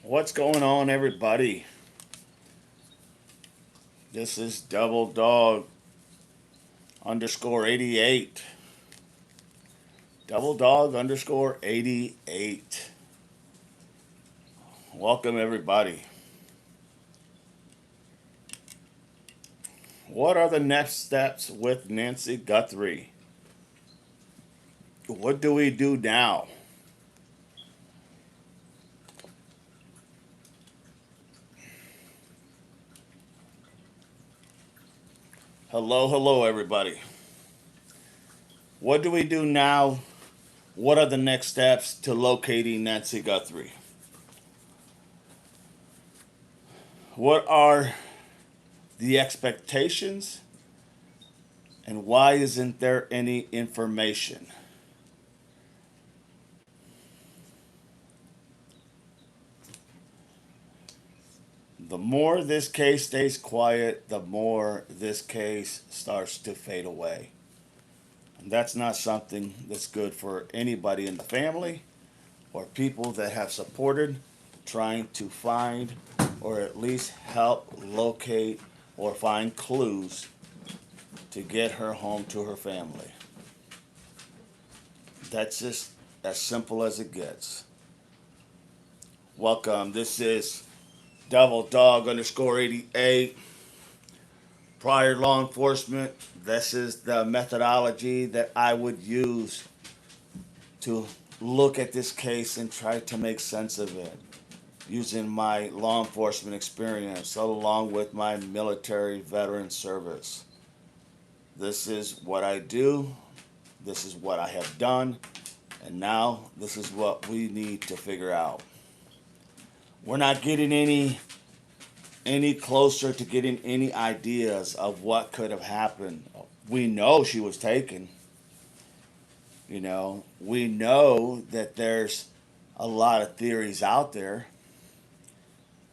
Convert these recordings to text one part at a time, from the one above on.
What's going on, everybody? This is Double Dog underscore 88. Double Dog underscore 88. Welcome, everybody. What are the next steps with Nancy Guthrie? What do we do now? Hello, hello, everybody. What do we do now? What are the next steps to locating Nancy Guthrie? What are the expectations? And why isn't there any information? The more this case stays quiet, the more this case starts to fade away. And that's not something that's good for anybody in the family or people that have supported trying to find or at least help locate or find clues to get her home to her family. That's just as simple as it gets. Welcome. This is Double Dog underscore 88. Prior law enforcement, this is the methodology that I would use to look at this case and try to make sense of it using my law enforcement experience along with my military veteran service. This is what I do, this is what I have done, and now this is what we need to figure out. We're not getting any closer to getting any ideas of what could have happened. We know she was taken. We know that there's a lot of theories out there.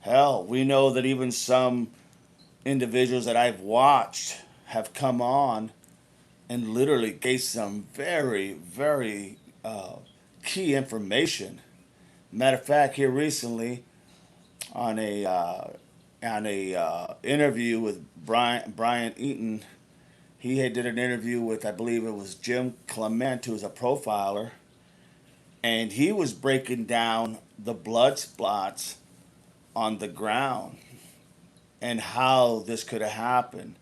Hell, we know that even some individuals that I've watched have come on and literally gave some very, very key information. Matter of fact, here recently on a interview with Brian Eaton. He had did an interview with, I believe it was Jim Clement, who's a profiler, and he was breaking down the blood spots on the ground and how this could have happened.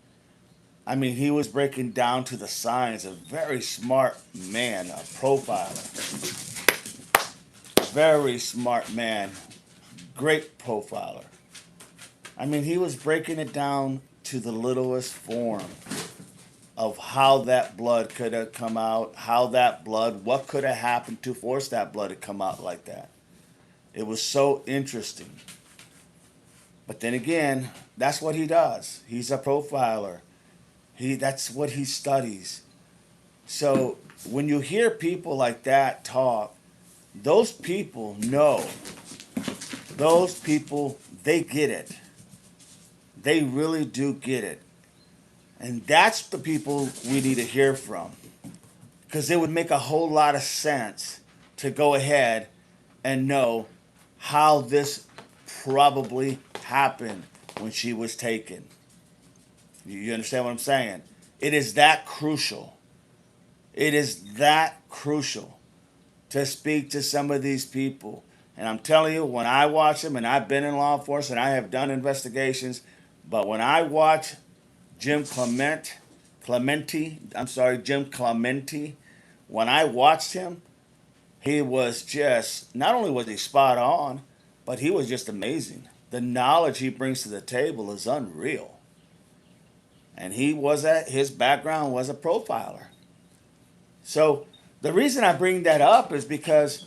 I mean, he was breaking down to the signs. A very smart man, a profiler, very smart man, great profiler. I mean, he was breaking it down to the littlest form of how that blood could have come out, what could have happened to force that blood to come out like that. It was so interesting. But then again, that's what he does. He's a profiler. That's what he studies. So when you hear people like that talk, those people know. Those people, they get it. They really do get it. And that's the people we need to hear from. Because it would make a whole lot of sense to go ahead and know how this probably happened when she was taken. You understand what I'm saying? It is that crucial. It is that crucial to speak to some of these people. And I'm telling you, when I watch them, and I've been in law enforcement, I have done investigations, but when I watch Jim Jim Clementi, when I watched him, he was just, not only was he spot on, but he was just amazing. The knowledge he brings to the table is unreal. And his background was a profiler. So the reason I bring that up is because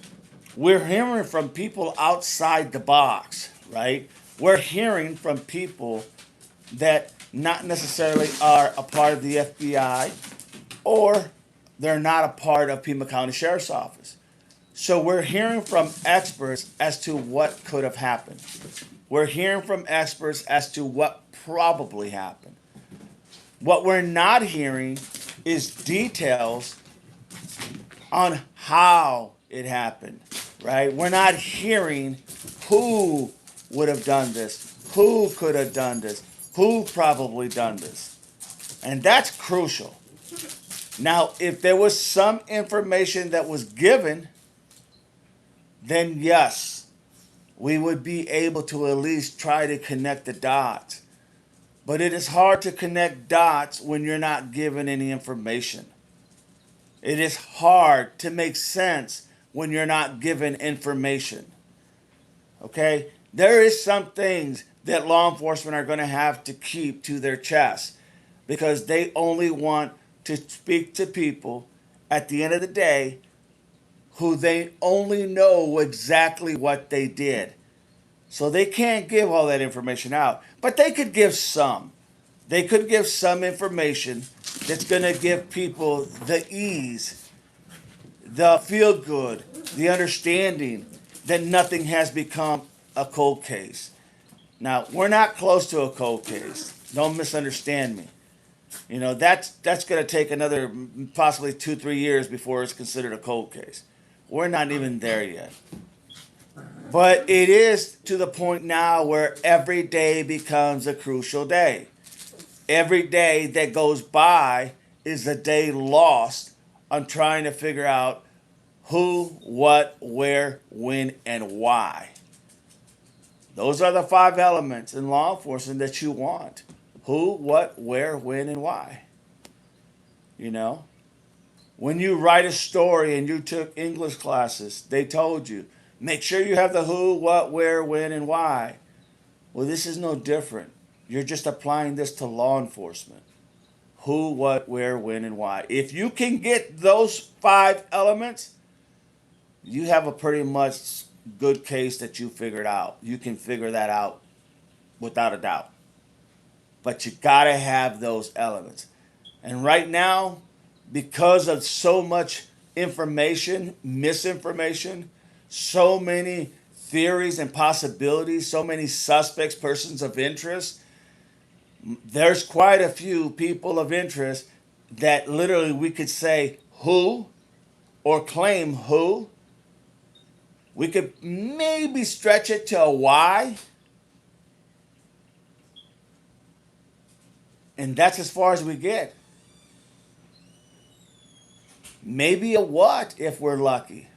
we're hearing from people outside the box, right? We're hearing from people that not necessarily are a part of the FBI or they're not a part of Pima County Sheriff's Office. So we're hearing from experts as to what could have happened. We're hearing from experts as to what probably happened. What we're not hearing is details on how it happened, right? We're not hearing who would have done this, who could have done this, who probably done this. And that's crucial. Now, if there was some information that was given, then yes, we would be able to at least try to connect the dots. But it is hard to connect dots when you're not given any information. It is hard to make sense when you're not given information. Okay? There is some things that law enforcement are going to have to keep to their chest because they only want to speak to people at the end of the day who they only know exactly what they did. So they can't give all that information out, but they could give some. They could give some information that's going to give people the ease, the feel good, the understanding that nothing has become a cold case. Now, we're not close to a cold case. Don't misunderstand me. You know, that's going to take another possibly 2-3 years before it's considered a cold case. We're not even there yet. But it is to the point now where every day becomes a crucial day. Every day that goes by is a day lost on trying to figure out who, what, where, when, and why. Those are the 5 elements in law enforcement that you want. Who, what, where, when, and why. You know? When you write a story and you took English classes, they told you, make sure you have the who, what, where, when, and why. Well, this is no different. You're just applying this to law enforcement. Who, what, where, when, and why. If you can get those 5 elements, you have a pretty much good case that you figured out. You can figure that out without a doubt. But you gotta have those elements. And right now, because of so much information, misinformation, so many theories and possibilities, so many suspects, persons of interest, there's quite a few people of interest that literally we could say who or claim who. We could maybe stretch it to a why. And that's as far as we get. Maybe a what if we're lucky.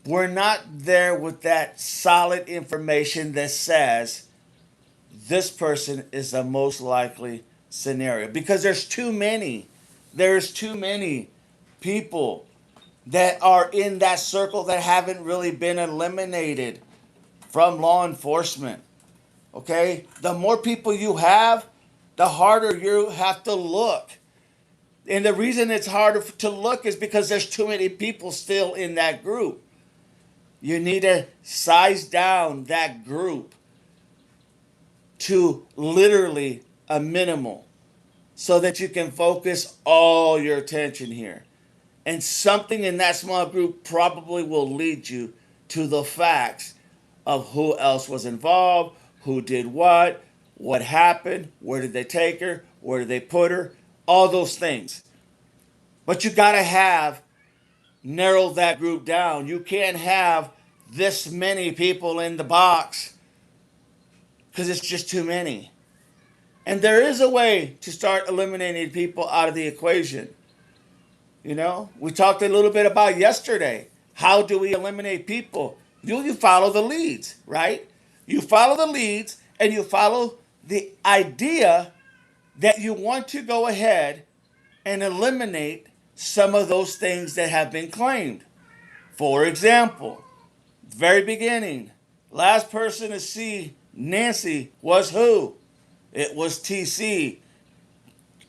We're not there with that solid information that says this person is the most likely scenario because there's too many. There's too many people that are in that circle that haven't really been eliminated from law enforcement. Okay? The more people you have, the harder you have to look. And the reason it's harder to look is because there's too many people still in that group. You need to size down that group to literally a minimal so that you can focus all your attention here. And something in that small group probably will lead you to the facts of who else was involved, who did what happened, where did they take her, where did they put her, all those things. But you got to have narrow that group down. You can't have this many people in the box because it's just too many. And there is a way to start eliminating people out of the equation. You know, we talked a little bit about yesterday. How do we eliminate people? You follow the leads, right? You follow the leads and you follow the idea that you want to go ahead and eliminate some of those things that have been claimed. For example, very beginning, last person to see Nancy was who? It was TC.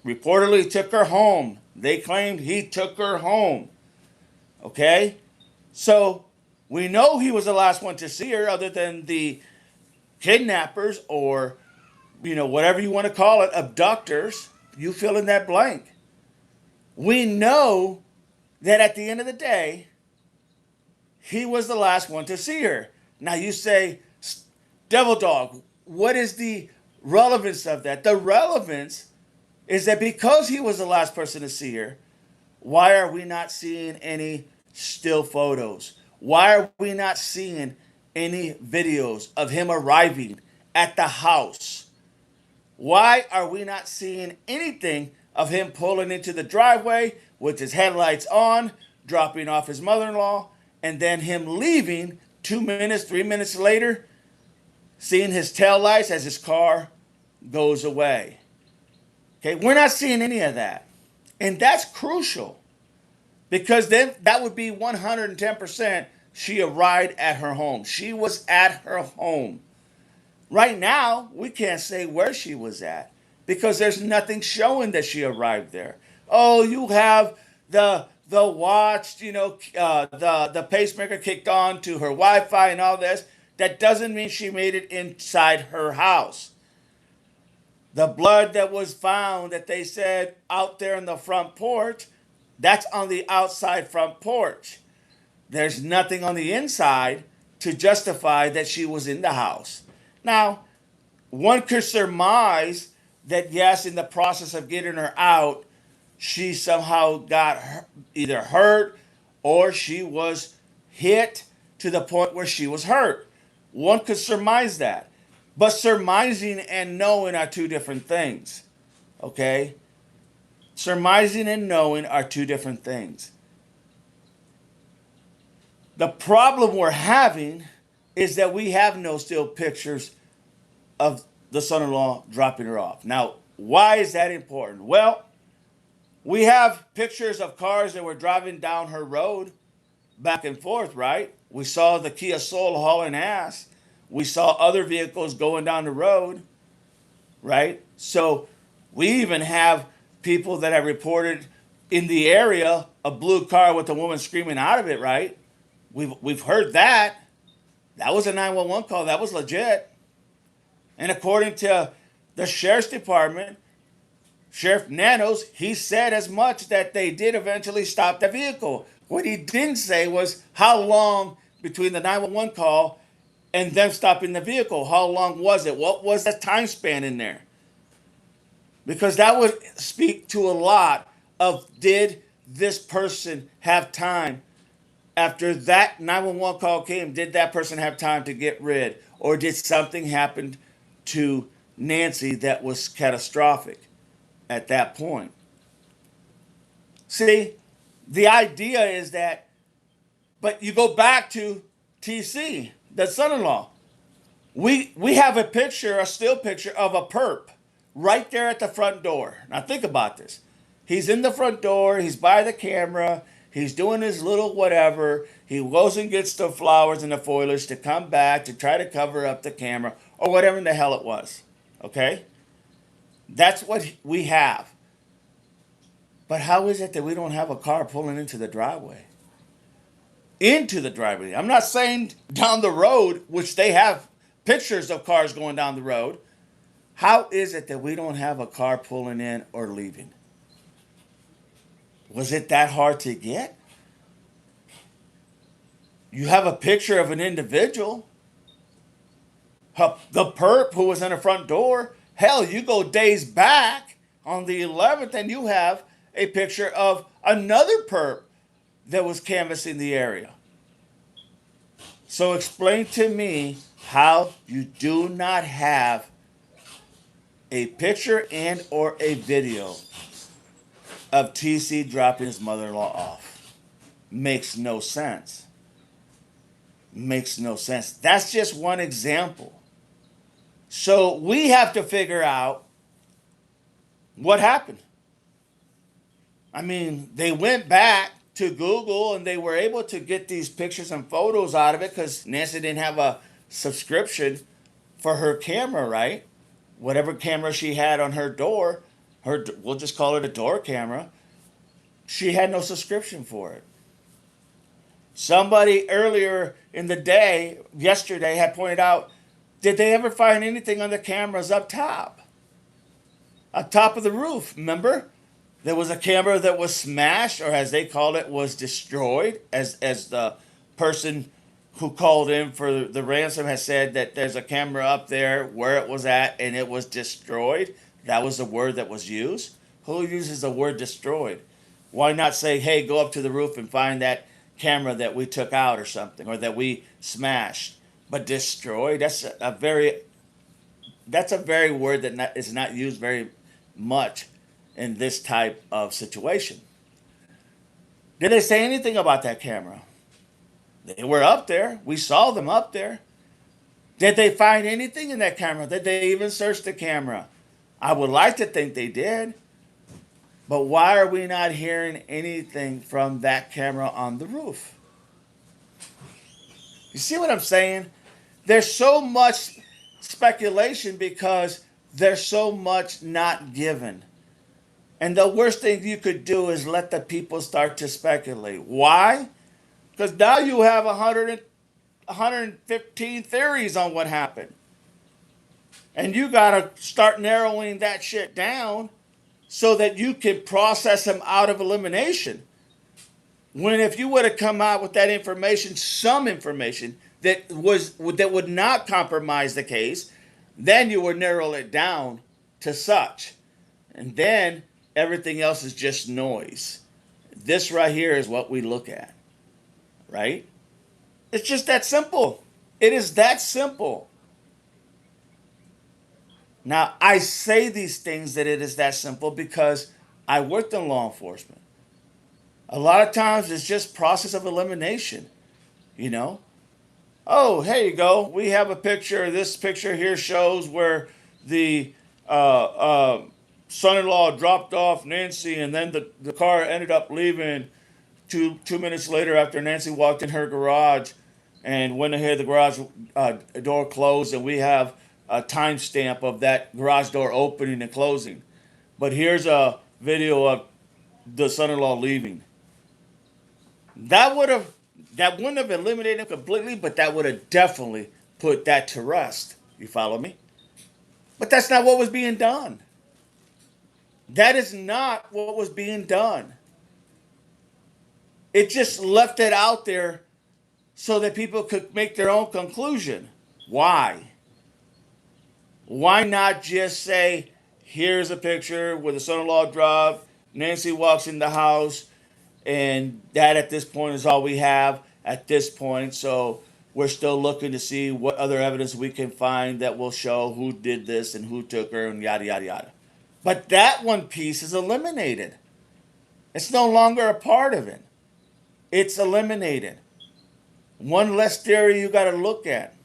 Reportedly took her home. They claimed he took her home. Okay? So we know he was the last one to see her other than the kidnappers or, whatever you want to call it, abductors. You fill in that blank. We know that at the end of the day, he was the last one to see her. Now you say, Devil Dog, what is the relevance of that? The relevance is that because he was the last person to see her, why are we not seeing any still photos Why are we not seeing any videos of him arriving at the house? Why are we not seeing anything of him pulling into the driveway with his headlights on, dropping off his mother in law, and then him leaving 2 minutes, 3 minutes later, seeing his taillights as his car goes away? Okay, we're not seeing any of that. And that's crucial because then that would be 110% she arrived at her home. She was at her home. Right now, we can't say where she was at because there's nothing showing that she arrived there. Oh, you have the watch, the pacemaker kicked on to her Wi-Fi and all this. That doesn't mean she made it inside her house. The blood that was found that they said out there in the front porch, that's on the outside front porch. There's nothing on the inside to justify that she was in the house. Now, one could surmise that yes, in the process of getting her out, she somehow got either hurt or she was hit to the point where she was hurt. One could surmise that. But surmising and knowing are two different things. Okay? Surmising and knowing are two different things. The problem we're having is that we have no still pictures of the son-in-law dropping her off. Now, why is that important? Well, we have pictures of cars that were driving down her road back and forth, right? We saw the Kia Soul hauling ass. We saw other vehicles going down the road, right? So we even have people that have reported in the area a blue car with a woman screaming out of it, right? We've heard that. That was a 911 call. That was legit. And according to the sheriff's department, Sheriff Nanos, he said as much that they did eventually stop the vehicle. What he didn't say was how long between the 911 call and them stopping the vehicle. How long was it? What was the time span in there? Because that would speak to a lot of did this person have time after that 911 call came? Did that person have time to get rid? Or did something happen to Nancy that was catastrophic at that point? See, the idea is that, but you go back to TC, the son-in-law. We have a picture, a still picture of a perp right there at the front door. Now think about this. He's in the front door, he's by the camera, he's doing his little whatever. He goes and gets the flowers and the foliage to come back to try to cover up the camera or whatever in the hell it was. Okay? That's what we have. But how is it that we don't have a car pulling into the driveway? Into the driveway. I'm not saying down the road, which they have pictures of cars going down the road. How is it that we don't have a car pulling in or leaving? Was it that hard to get? You have a picture of an individual, the perp who was in the front door. Hell, you go days back on the 11th and you have a picture of another perp that was canvassing the area. So explain to me how you do not have a picture and or a video of TC dropping his mother-in-law off. Makes no sense. Makes no sense. That's just one example. So we have to figure out what happened. I mean, they went back to Google and they were able to get these pictures and photos out of it because Nancy didn't have a subscription for her camera, right? Whatever camera she had on her door, we'll just call it a door camera, she had no subscription for it. Somebody earlier in the day, yesterday, had pointed out, did they ever find anything on the cameras up top? Up top of the roof, remember? There was a camera that was smashed, or as they called it, was destroyed, as the person who called in for the ransom has said that there's a camera up there where it was at and it was destroyed. That was the word that was used. Who uses the word destroyed? Why not say, hey, go up to the roof and find that camera that we took out or something, or that we smashed. But destroy, that's a very word that is not used very much in this type of situation. Did they say anything about that camera? They were up there. We saw them up there. Did they find anything in that camera? Did they even search the camera? I would like to think they did. But why are we not hearing anything from that camera on the roof? You see what I'm saying? There's so much speculation because there's so much not given. And the worst thing you could do is let the people start to speculate. Why? Because now you have 115 theories on what happened. And you got to start narrowing that shit down so that you can process them out of elimination. When if you would have come out with that information, some information that would not compromise the case, then you would narrow it down to such. And then everything else is just noise. This right here is what we look at, right? It's just that simple. It is that simple. Now, I say these things that it is that simple because I worked in law enforcement. A lot of times it's just process of elimination, you know? Oh, here you go. We have a picture. This picture here shows where the son-in-law dropped off Nancy, and then the car ended up leaving two minutes later after Nancy walked in her garage and went ahead. The garage door closed, and we have a timestamp of that garage door opening and closing. But here's a video of the son-in-law leaving. That would have that wouldn't have eliminated him completely, but that would have definitely put that to rest. You follow me? But that's not what was being done. That is not what was being done. It just left it out there so that people could make their own conclusion. Why? Why not just say, here's a picture where the son-in-law dropped, Nancy walks in the house, and that at this point is all we have at this point. So we're still looking to see what other evidence we can find that will show who did this and who took her and yada, yada, yada. But that one piece is eliminated. It's no longer a part of it. It's eliminated. One less theory you got to look at.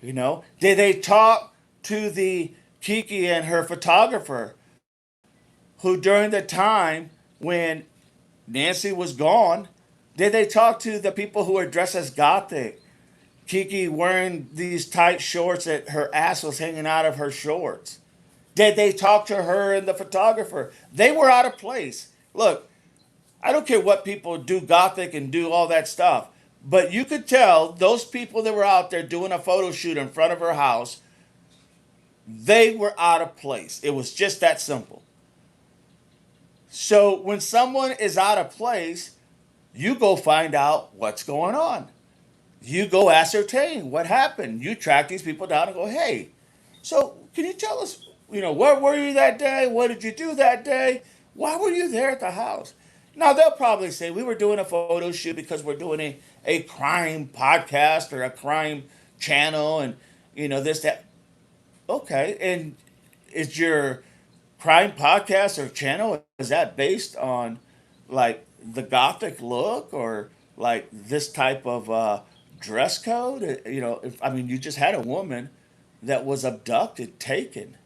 You know, did they talk to the Kiki and her photographer who during the time when Nancy was gone, did they talk to the people who were dressed as Gothic? Kiki wearing these tight shorts that her ass was hanging out of her shorts. Did they talk to her and the photographer? They were out of place. Look, I don't care what people do Gothic and do all that stuff, but you could tell those people that were out there doing a photo shoot in front of her house, they were out of place. It was just that simple. So when someone is out of place, you go find out what's going on. You go ascertain what happened. You track these people down and go, hey, so can you tell us, where were you that day? What did you do that day? Why were you there at the house? Now, they'll probably say we were doing a photo shoot because we're doing a crime podcast or a crime channel and, this, that. Okay. And is your crime podcast or channel, is that based on like the Gothic look or like this type of dress code? You just had a woman that was abducted, taken.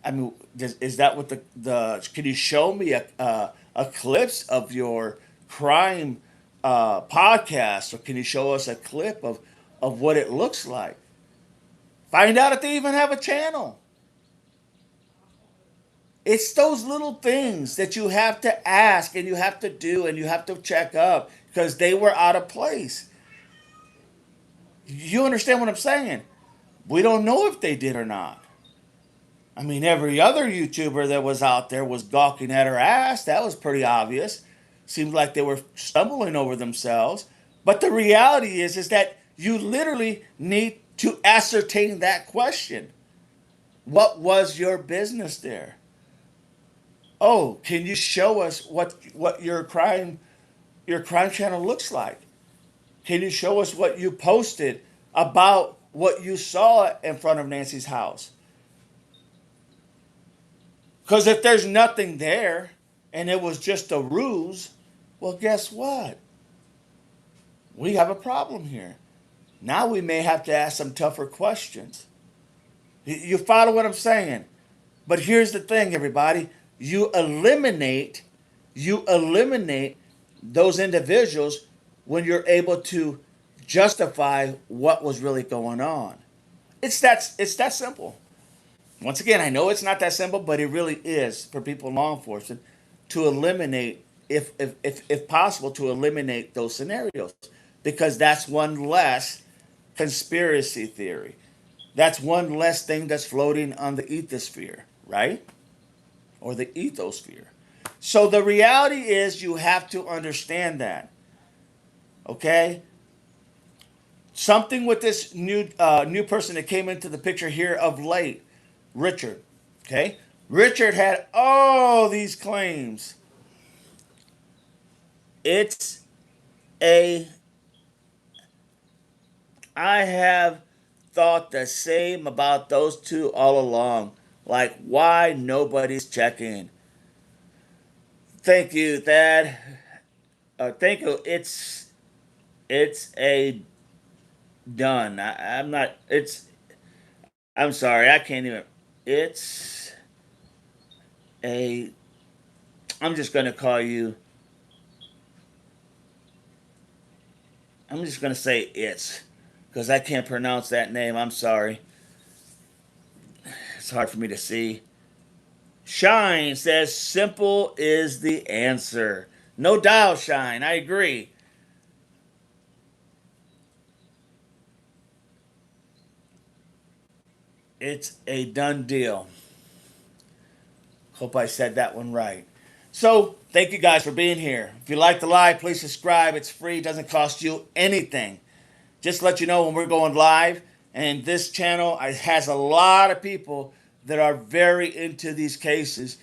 I mean, is that what the? Can you show me a clips of your crime podcast, or can you show us a clip of what it looks like? Find out if they even have a channel. It's those little things that you have to ask and you have to do and you have to check up because they were out of place. You understand what I'm saying? We don't know if they did or not. I mean, every other YouTuber that was out there was gawking at her ass. That was pretty obvious. Seemed like they were stumbling over themselves. But the reality is that you literally need to ascertain that question. What was your business there? Oh, can you show us what your crime your crime channel looks like? Can you show us what you posted about what you saw in front of Nancy's house? Because if there's nothing there and it was just a ruse, well, guess what? We have a problem here. Now we may have to ask some tougher questions. You follow what I'm saying? But here's the thing, everybody. You eliminate those individuals when you're able to justify what was really going on. It's that simple. Once again, I know it's not that simple, but it really is for people in law enforcement to eliminate, if possible, to eliminate those scenarios, because that's one less conspiracy theory. That's one less thing that's floating on the ethosphere, right? Or the ethosphere. So the reality is you have to understand that. Okay? Something with this new person that came into the picture here of late, Richard. Okay? Richard had all these claims. It's a I have thought the same about those two all along. Like, why nobody's checking? Thank you, Thad. Thank you. It's a done. I'm not. I'm sorry. I can't even. It's a. I'm just gonna call you. I'm just gonna say it's, because I can't pronounce that name. I'm sorry. It's hard for me to see. Shine says simple is the answer. No doubt, Shine. I agree. It's a done deal. Hope I said that one right. So, thank you guys for being here. If you like the live, please subscribe. It's free, doesn't cost you anything. Just to let you know when we're going live. And this channel has a lot of people that are very into these cases,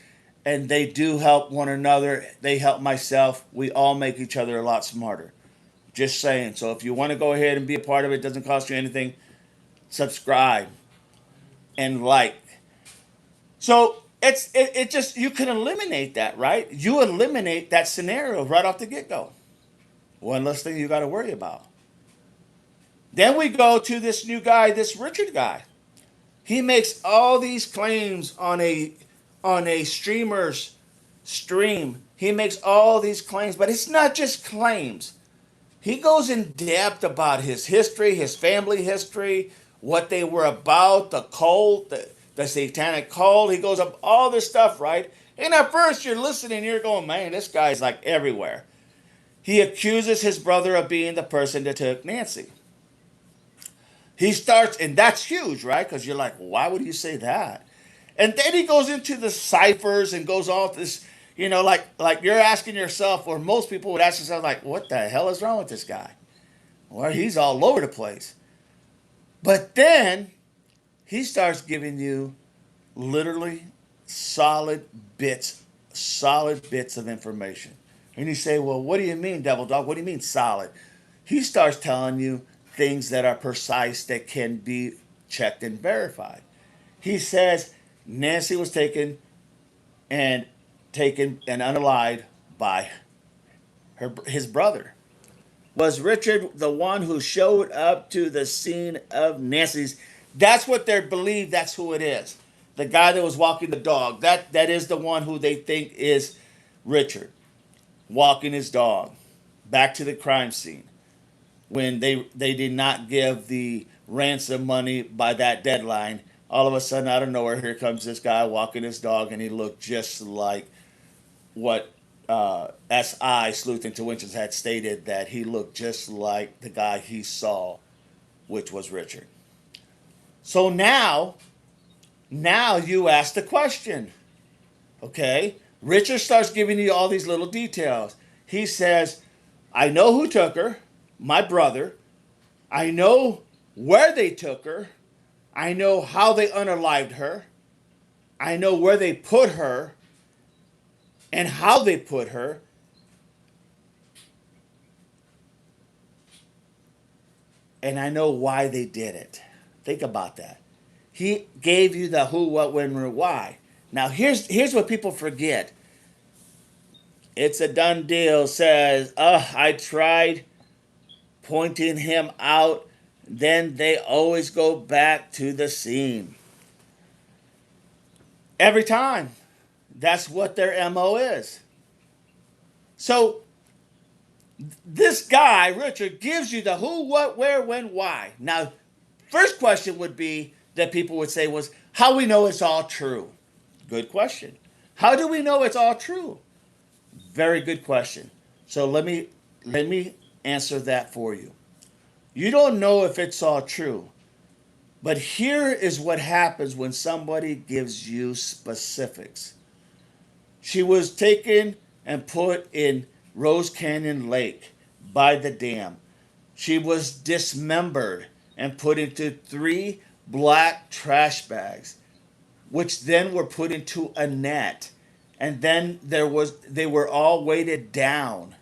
and they do help one another. They help myself. We all make each other a lot smarter. Just saying. So if you want to go ahead and be a part of it, it doesn't cost you anything. Subscribe and like. So it just, you can eliminate that, right? You eliminate that scenario right off the get go. One less thing you got to worry about. Then we go to this new guy, this Richard guy. He makes all these claims on a streamer's stream. He makes all these claims, but it's not just claims. He goes in depth about his history, his family history, what they were about, the cult, the satanic cult. He goes up all this stuff, right? And at first you're listening, you're going, man, this guy's like everywhere. He accuses his brother of being the person that took Nancy. He starts, and that's huge, right? Because you're like, why would you say that? And then he goes into the ciphers and goes off this, like you're asking yourself, or most people would ask themselves, like, what the hell is wrong with this guy? Well, he's all over the place. But then he starts giving you literally solid bits of information. And you say, well, what do you mean, Devil Dog? What do you mean solid? He starts telling you things that are precise, that can be checked and verified. He says Nancy was taken and unalived by his brother. Was Richard the one who showed up to the scene of Nancy's? That's what they believe. That's who it is. The guy that was walking the dog. That is the one who they think is Richard, walking his dog back to the crime scene when they did not give the ransom money by that deadline. All of a sudden, out of nowhere, here comes this guy walking his dog, and he looked just like what SI Sleuth Intuitions had stated, that he looked just like the guy he saw, which was Richard. So now you ask the question, okay? Richard starts giving you all these little details. He says, I know who took her, my brother. I know where they took her. I know how they unalived her. I know where they put her and how they put her. and I know why they did it. Think about that. He gave you the who, what, when, or why. Now here's what people forget. It's a done deal. Says, I tried pointing him out. Then they always go back to the scene. Every time. That's what their MO is. So this guy, Richard, gives you the who, what, where, when, why. Now, first question would be that people would say was, how we know it's all true? Good question. How do we know it's all true? Very good question. So let me answer that for you. You don't know if it's all true. But here is what happens when somebody gives you specifics. She was taken and put in Rose Canyon Lake by the dam. She was dismembered and put into 3 black trash bags, which then were put into a net. And then they were all weighted down,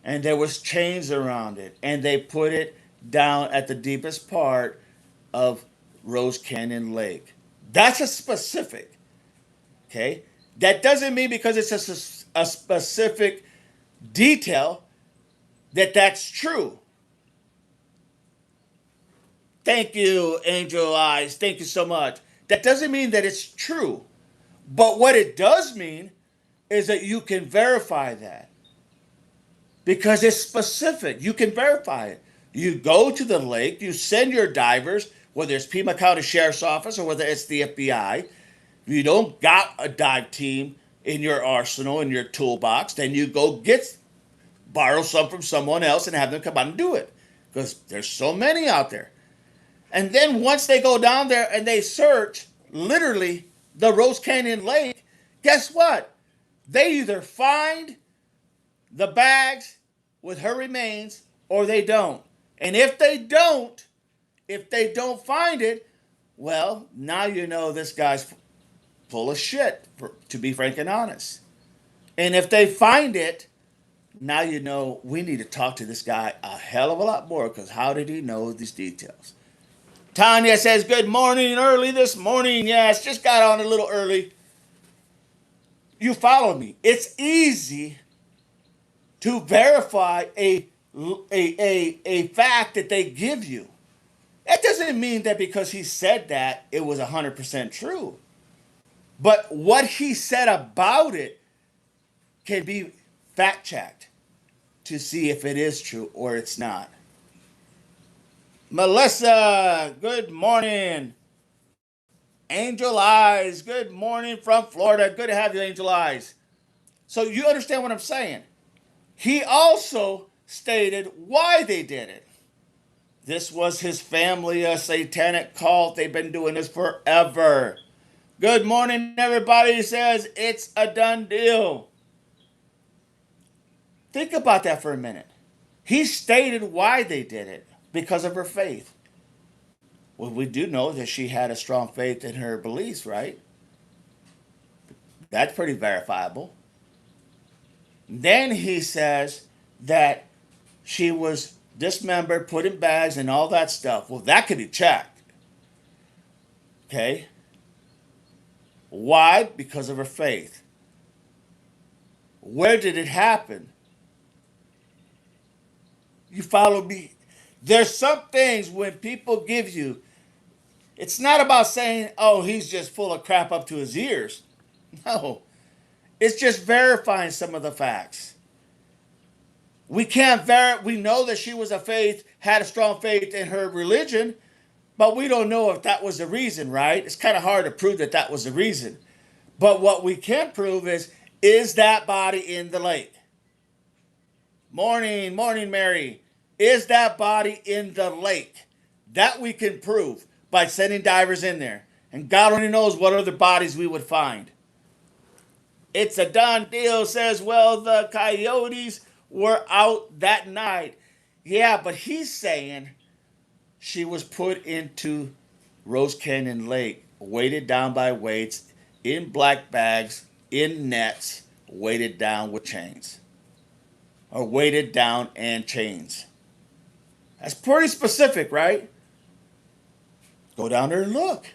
and there was chains around it, and they put it down at the deepest part of Rose Canyon Lake. That's a specific. Okay? That doesn't mean because it's a specific detail that that's true. Thank you, Angel Eyes. Thank you so much. That doesn't mean that it's true. But what it does mean is that you can verify that because it's specific. You can verify it. You go to the lake, you send your divers, whether it's Pima County Sheriff's Office or whether it's the FBI. If you don't got a dive team in your arsenal, in your toolbox, then you go borrow some from someone else and have them come out and do it because there's so many out there. And then once they go down there and they search literally the Rose Canyon Lake, guess what? They either find the bags with her remains or they don't. And if they don't find it, well, now you know this guy's full of shit, to be frank and honest. And if they find it, now you know we need to talk to this guy a hell of a lot more because how did he know these details? Tanya says, good morning, early this morning. Yes, just got on a little early. You follow me. It's easy to verify a fact that they give you. That doesn't mean that because he said that, it was 100% true. But what he said about it can be fact checked to see if it is true or it's not. Melissa, good morning. Angel Eyes, good morning from Florida. Good to have you, Angel Eyes. So you understand what I'm saying? He also stated why they did it. This was his family, a satanic cult. They've been doing this forever. Good morning, everybody. He says it's a done deal. Think about that for a minute. He stated why they did it because of her faith. Well, we do know that she had a strong faith in her beliefs, right? That's pretty verifiable. Then he says that she was dismembered, put in bags, and all that stuff. Well, that could be checked. Okay? Why? Because of her faith. Where did it happen? You follow me? There's some things when people give you, it's not about saying, oh, he's just full of crap up to his ears. No. It's just verifying some of the facts. We know that she was had a strong faith in her religion, but we don't know if that was the reason, right? It's kind of hard to prove that that was the reason. But what we can prove is that body in the lake? Morning, morning, Mary. Is that body in the lake? That we can prove by sending divers in there. And God only knows what other bodies we would find. It's a done deal, says, well, the coyotes were out that night. Yeah, but he's saying she was put into Rose Canyon Lake, weighted down by weights, in black bags, in nets, weighted down with chains. Or weighted down and chains. That's pretty specific, right? Go down there and look.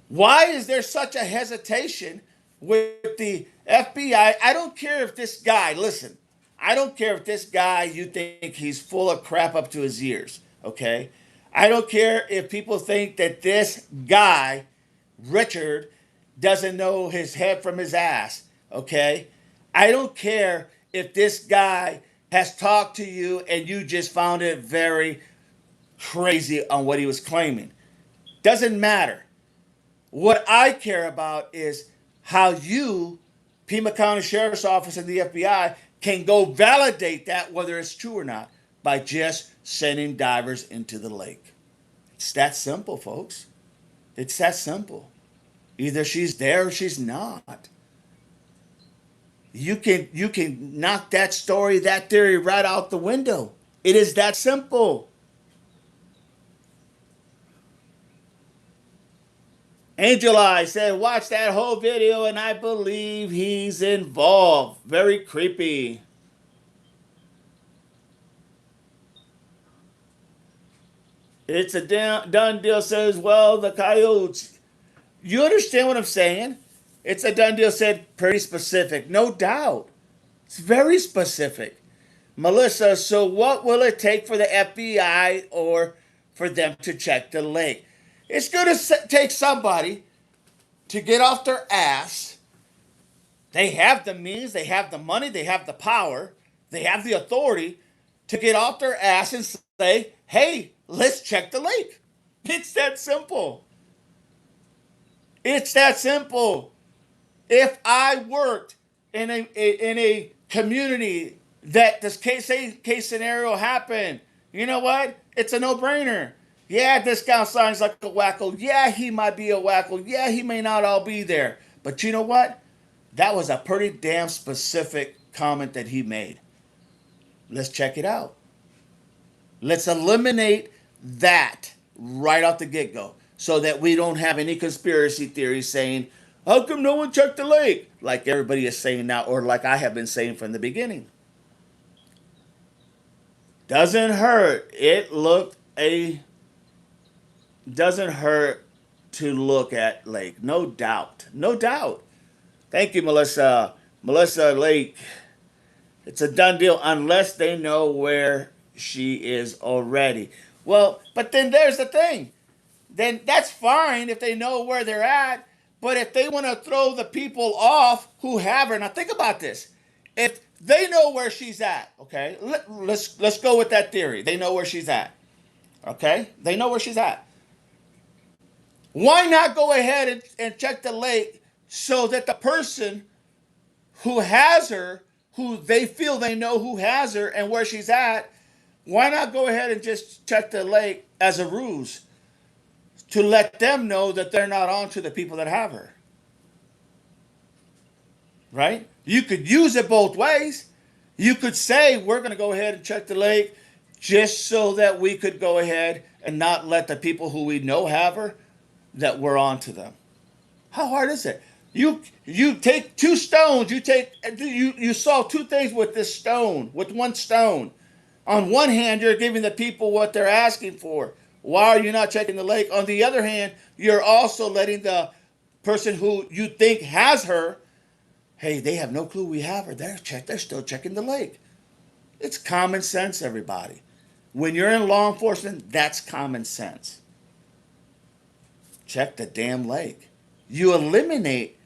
Why is there such a hesitation with the FBI? I don't care if this guy, listen, I don't care if this guy, you think he's full of crap up to his ears, okay? I don't care if people think that this guy, Richard, doesn't know his head from his ass, okay? I don't care if this guy has talked to you and you just found it very crazy on what he was claiming. Doesn't matter. What I care about is how you, Pima County Sheriff's Office and the FBI, can go validate that whether it's true or not by just sending divers into the lake. It's that simple, folks. It's that simple. Either she's there or she's not. You can knock that story, that theory right out the window. It is that simple. Angel Eye said, watch that whole video and I believe he's involved. Very creepy. It's a done deal, says, well, the coyotes. You understand what I'm saying? It's a done deal, said pretty specific. No doubt. It's very specific. Melissa, so what will it take for the FBI or for them to check the lake? It's going to take somebody to get off their ass. They have the means, they have the money, they have the power, they have the authority to get off their ass and say, hey, let's check the lake. It's that simple. It's that simple. If I worked in a community that this case scenario happened, you know what? It's a no-brainer. Yeah, this guy sounds like a wacko. Yeah, he might be a wacko. Yeah, he may not all be there. But you know what? That was a pretty damn specific comment that he made. Let's check it out. Let's eliminate that right off the get go so that we don't have any conspiracy theories saying, how come no one checked the lake? Like everybody is saying now, or like I have been saying from the beginning. Doesn't hurt. It looked a doesn't hurt to look at lake. No doubt. No doubt. Thank you, Melissa. Melissa Lake. It's a done deal unless they know where she is already. Well, but then there's the thing. Then that's fine if they know where they're at. But if they want to throw the people off who have her, now think about this. If they know where she's at, okay, let's go with that theory. They know where she's at, okay? They know where she's at. Why not go ahead and check the lake so that the person who has her, who they feel they know who has her and where she's at, why not go ahead and just check the lake as a ruse to let them know that they're not on to the people that have her? Right? You could use it both ways. You could say, we're going to go ahead and check the lake just so that we could go ahead and not let the people who we know have her, that we're on to them. How hard is it? You take two stones. You solve two things with this stone, with one stone. On one hand, you're giving the people what they're asking for. Why are you not checking the lake? On the other hand, you're also letting the person who you think has her, hey, they have no clue we have her. They're still checking the lake. It's common sense, everybody. When you're in law enforcement, that's common sense. Check the damn lake. You eliminate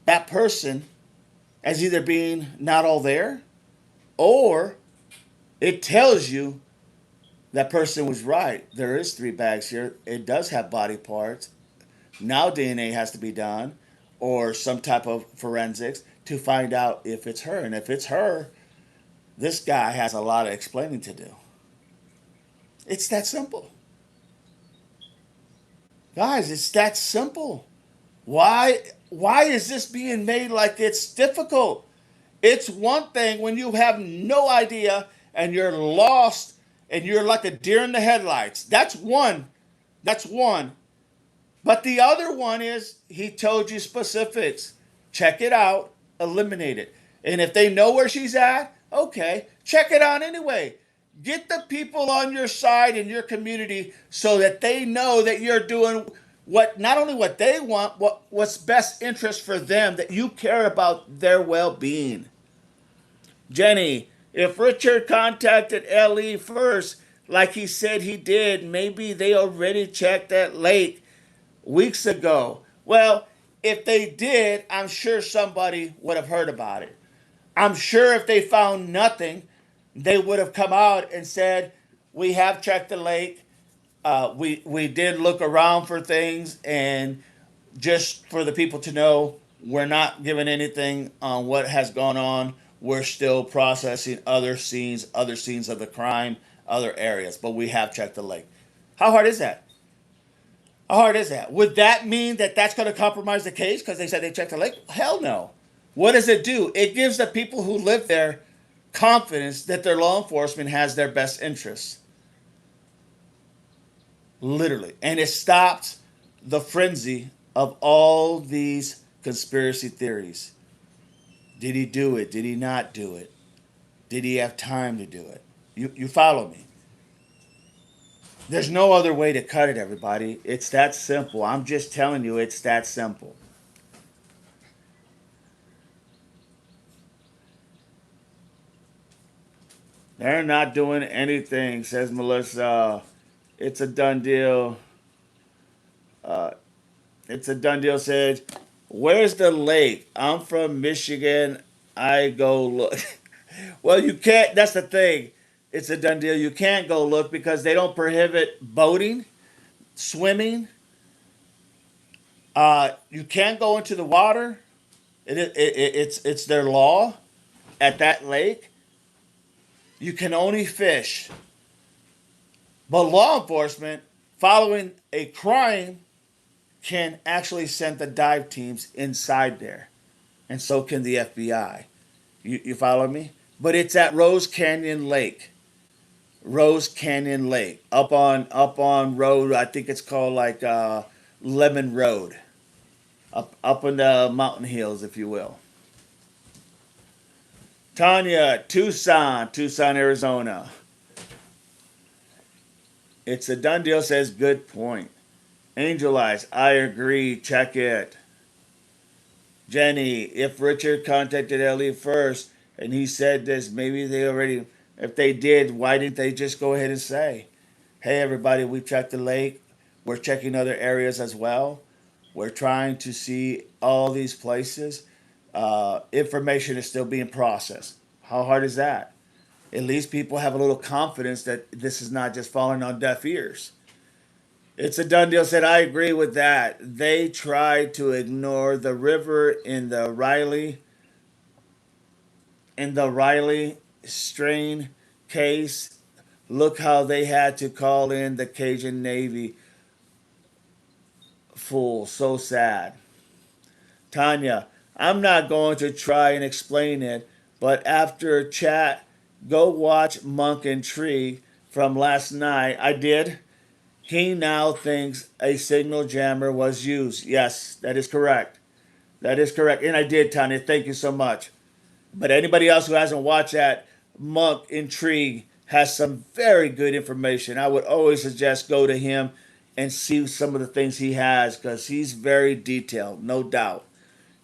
that person as either being not all there, or it tells you that person was right. There is 3 bags here. It does have body parts. Now DNA has to be done, or some type of forensics to find out if it's her. And if it's her, this guy has a lot of explaining to do. It's that simple. Guys, it's that simple. Why is this being made like it's difficult? It's one thing when you have no idea and you're lost and you're like a deer in the headlights. That's one. That's one. But the other one is he told you specifics. Check it out, eliminate it. And if they know where she's at, okay, check it out anyway. Get the people on your side in your community so that they know that you're doing what not only what they want, what's best interest for them, that you care about their well-being. Jenny, if Richard contacted LE first, like he said he did, maybe they already checked that lake weeks ago. Well, if they did, I'm sure somebody would have heard about it. I'm sure if they found nothing, they would have come out and said, "We have checked the lake. We did look around for things, and just for the people to know, we're not giving anything on what has gone on. We're still processing other scenes of the crime, other areas, but we have checked the lake." How hard is that? How hard is that? Would that mean that that's going to compromise the case because they said they checked the lake? Hell no. What does it do? It gives the people who live there confidence that their law enforcement has their best interests. Literally. And it stops the frenzy of all these conspiracy theories. Did he do it? Did he not do it? Did he have time to do it? You follow me. There's no other way to cut it, everybody. It's that simple. I'm just telling you, it's that simple. They're not doing anything, says Melissa. It's a done deal. Uh, it's a done deal, says. Where's the lake? I'm from Michigan. I go look. Well, you can't. That's the thing. It's a done deal. You can't go look because they don't prohibit boating, swimming. You can't go into the water. It's their law at that lake. You can only fish. But law enforcement, following a crime, can actually send the dive teams inside there, and so can the FBI. You follow me? But it's at Rose Canyon Lake. Rose Canyon Lake, up on road. I think it's called like Lemon Road, up in the mountain hills, if you will. Tanya, Tucson, Arizona. It's a done deal. Says good point. Angel Eyes, I agree. Check it. Jenny, if Richard contacted Ellie first and he said this, maybe they already, if they did, why didn't they just go ahead and say, "Hey, everybody, we checked the lake. We're checking other areas as well. We're trying to see all these places. Information is still being processed." How hard is that? At least people have a little confidence that this is not just falling on deaf ears. It's a done deal. Said I agree with that. They tried to ignore the river in the Riley strain case. Look how they had to call in the Cajun Navy. Fool, so sad. Tanya, I'm not going to try and explain it, but after chat, go watch Monk and Tree from last night. I did. He now thinks a signal jammer was used. Yes, that is correct. That is correct. And I did, Tanya. Thank you so much. But anybody else who hasn't watched that, Monk Intrigue has some very good information. I would always suggest go to him and see some of the things he has because he's very detailed, no doubt.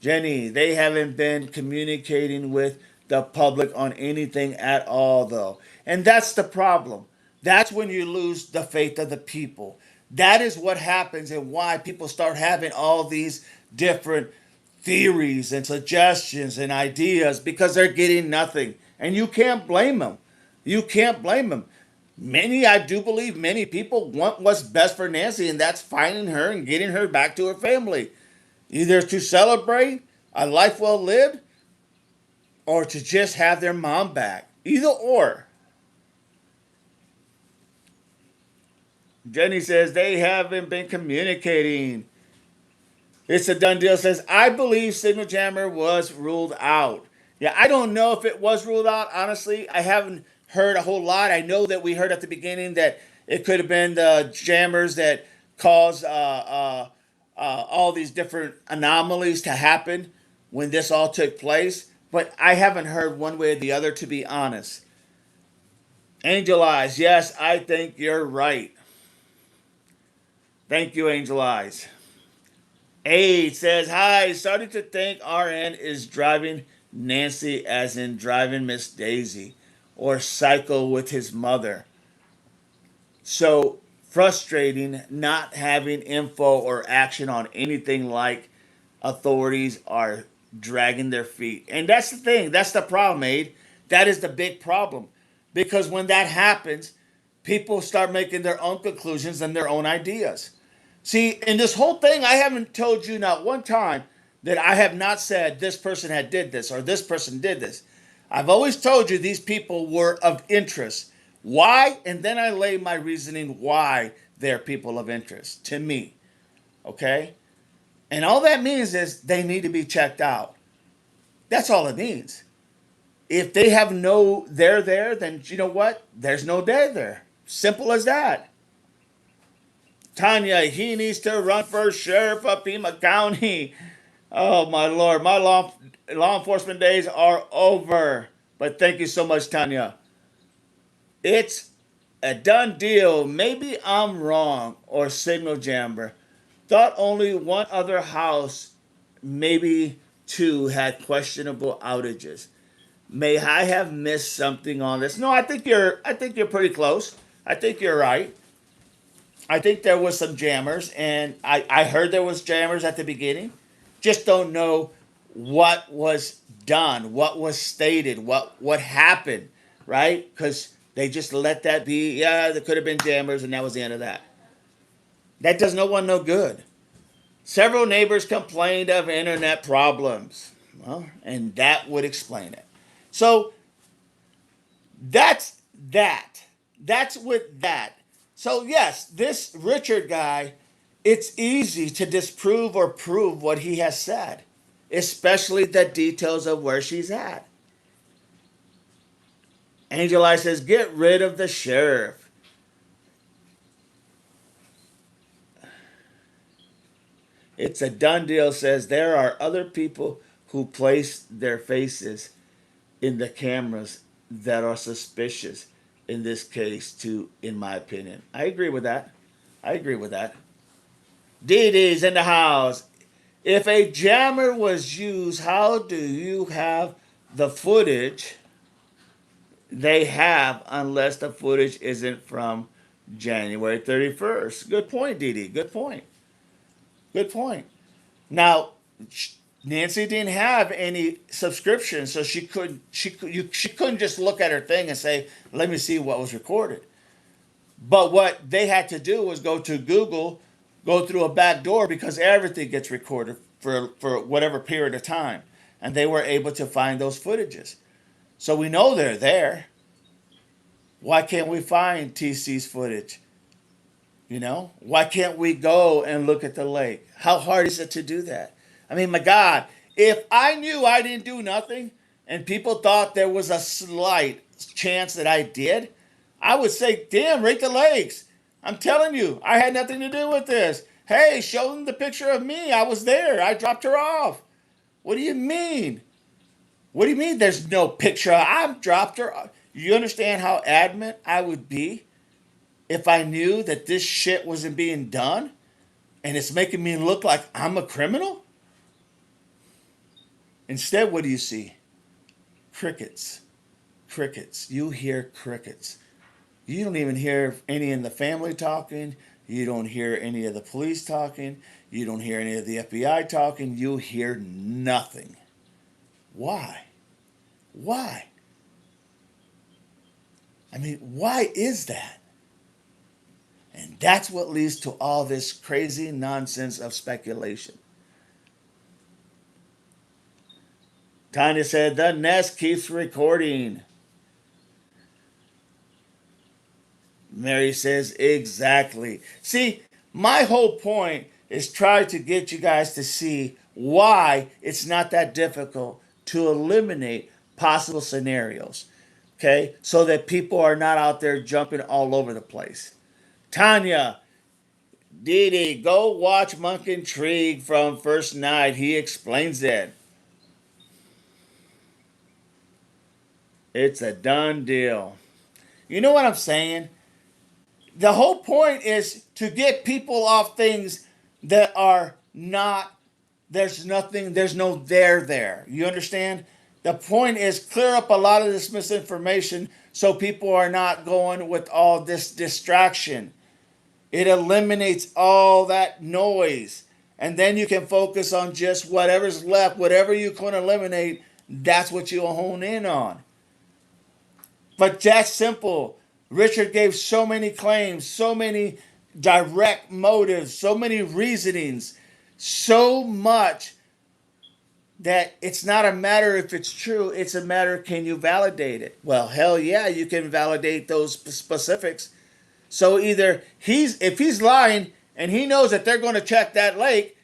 Jenny, they haven't been communicating with the public on anything at all, though. And that's the problem. That's when you lose the faith of the people. That is what happens and why people start having all these different theories and suggestions and ideas because they're getting nothing. And you can't blame them. You can't blame them. I do believe many people want what's best for Nancy, and that's finding her and getting her back to her family, either to celebrate a life well lived or to just have their mom back. Either or. Jenny says they haven't been communicating. It's a done deal. Says I believe Signal Jammer was ruled out. Yeah, I don't know if it was ruled out. Honestly, I haven't heard a whole lot. I know that we heard at the beginning that it could have been the jammers that caused all these different anomalies to happen when this all took place. But I haven't heard one way or the other, to be honest. Angel Eyes, yes, I think you're right. Thank you, Angel Eyes. A says, hi, starting to think RN is driving Nancy as in driving Miss Daisy or Psycho with his mother. So frustrating not having info or action on anything like authorities are dragging their feet. And that's the thing. That's the problem, Aid. That is the big problem. Because when that happens, people start making their own conclusions and their own ideas. See, in this whole thing, I haven't told you not one time that I have not said this person had did this or this person did this. I've always told you these people were of interest. Why? And then I lay my reasoning why they're people of interest to me. Okay? And all that means is they need to be checked out. That's all it means. If they have no they're there, then you know what? There's no they there. Simple as that. Tanya, he needs to run for sheriff of Pima County. Oh my lord, my law enforcement days are over. But thank you so much, Tanya. It's a done deal. Maybe I'm wrong or signal jammer. Thought only one other house, maybe two, had questionable outages. May I have missed something on this? No, I think you're pretty close. I think you're right. I think there was some jammers, and I heard there was jammers at the beginning. Just don't know what was done, what was stated, what happened, right? Because they just let that be. Yeah, there could have been jammers, and that was the end of that. That does no one no good. Several neighbors complained of internet problems. Well, and that would explain it. So that's that. That's with that. So, yes, this Richard guy, it's easy to disprove or prove what he has said, especially the details of where she's at. Angel Eye says, get rid of the sheriff. It's a done deal, says there are other people who place their faces in the cameras that are suspicious in this case, too, in my opinion. I agree with that. I agree with that. Dee Dee's in the house. If a jammer was used, how do you have the footage they have unless the footage isn't from January 31st? Good point, Dee Dee. Good point. Good point. Now, Nancy didn't have any subscription, so she couldn't just look at her thing and say, "Let me see what was recorded." But what they had to do was go to Google, go through a back door because everything gets recorded for whatever period of time, and they were able to find those footages. So we know they're there. Why can't we find TC's footage? Why can't we go and look at the lake? How hard is it to do that? I mean, my God, if I knew I didn't do nothing and people thought there was a slight chance that I did, I would say, damn, rate the lakes. I'm telling you, I had nothing to do with this. Hey, show them the picture of me. I was there. I dropped her off. What do you mean? What do you mean there's no picture? I've dropped her off. You understand how adamant I would be if I knew that this shit wasn't being done and it's making me look like I'm a criminal? Instead, what do you see? Crickets. Crickets. You hear crickets. You don't even hear any in the family talking. You don't hear any of the police talking. You don't hear any of the FBI talking. You hear nothing. Why? Why? I mean, why is that? And that's what leads to all this crazy nonsense of speculation. Tanya said, the nest keeps recording. Mary says, exactly. See, my whole point is try to get you guys to see why it's not that difficult to eliminate possible scenarios. Okay? So that people are not out there jumping all over the place. Tanya, Dee Dee, go watch Monk Intrigue from First Night. He explains it. It's a done deal. You know what I'm saying? The whole point is to get people off things that are not, there's nothing, there's no there. You understand? The point is clear up a lot of this misinformation so people are not going with all this distraction. It eliminates all that noise. And then you can focus on just whatever's left, whatever you can eliminate, that's what you'll hone in on. But that's simple. Richard gave so many claims, so many direct motives, so many reasonings, so much that it's not a matter if it's true, it's a matter can you validate it? Well, hell yeah, you can validate those specifics. So either if he's lying and he knows that they're going to check that lake,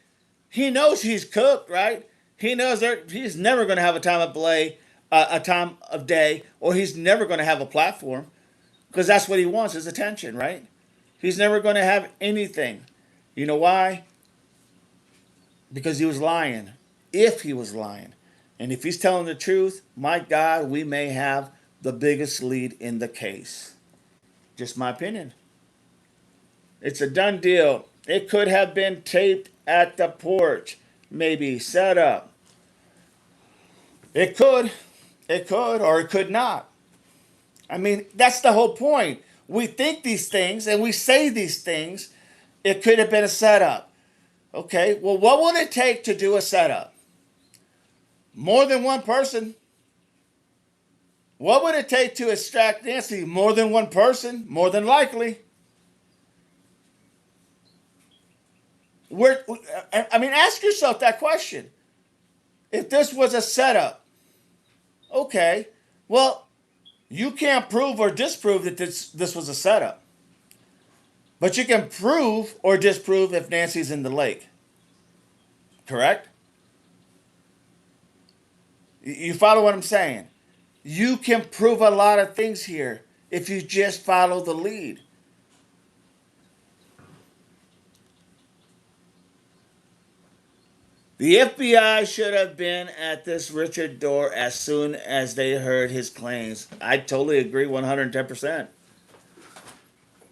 he knows he's cooked, right? He knows he's never going to have a time of day, or he's never going to have a platform because that's what he wants is attention, right? He's never going to have anything. You know why? Because he was lying. If he was lying. And if he's telling the truth, my God, we may have the biggest lead in the case. Just my opinion. It's a done deal. It could have been taped at the porch, maybe set up. It could. It could, or it could not. I mean, that's the whole point. We think these things and we say these things. It could have been a setup. Okay, well, what would it take to do a setup? More than one person. What would it take to extract Nancy? More than one person? More than likely. Ask yourself that question. If this was a setup, okay, well, you can't prove or disprove that this was a setup. But you can prove or disprove if Nancy's in the lake. Correct? You follow what I'm saying? You can prove a lot of things here if you just follow the lead. The FBI should have been at this Richard door as soon as they heard his claims. I totally agree 110%.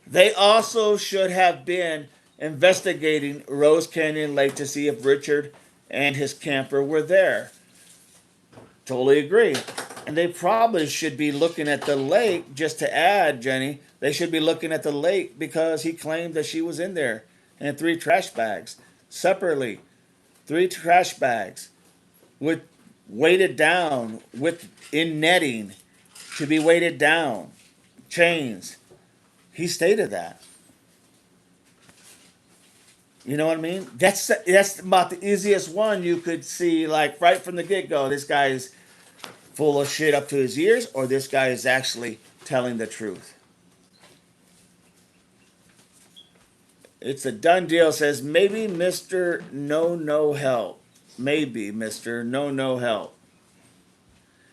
They also should have been investigating Rose Canyon Lake to see if Richard and his camper were there. Totally agree. And they probably should be looking at the lake, just to add, Jenny, they should be looking at the lake because he claimed that she was in there and 3 trash bags separately. 3 trash bags with weighted down in netting to be weighted down, chains. He stated that. You know what I mean? That's about the easiest one you could see, like right from the get go. This guy is full of shit up to his ears, or this guy is actually telling the truth. It's a done deal. Says maybe Mr. No help. Maybe Mr. No help.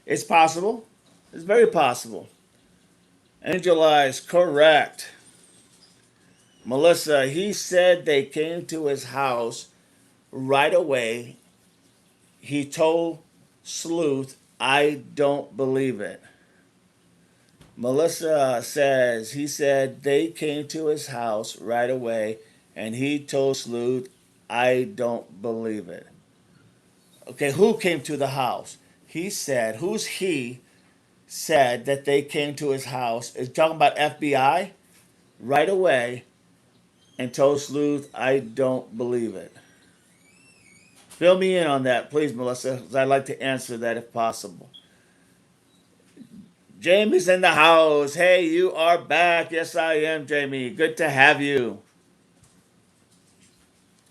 It's possible. It's very possible. Angel Eyes, correct. Melissa, he said they came to his house right away. He told Sleuth, I don't believe it. Melissa says he said they came to his house right away and he told Sleuth, I don't believe it. Okay, who came to the house? He said, who's he said that they came to his house? Is talking about FBI right away and told Sleuth, I don't believe it. Fill me in on that, please, Melissa, because I'd like to answer that if possible. Jamie's in the house. Hey, you are back. Yes, I am, Jamie. Good to have you.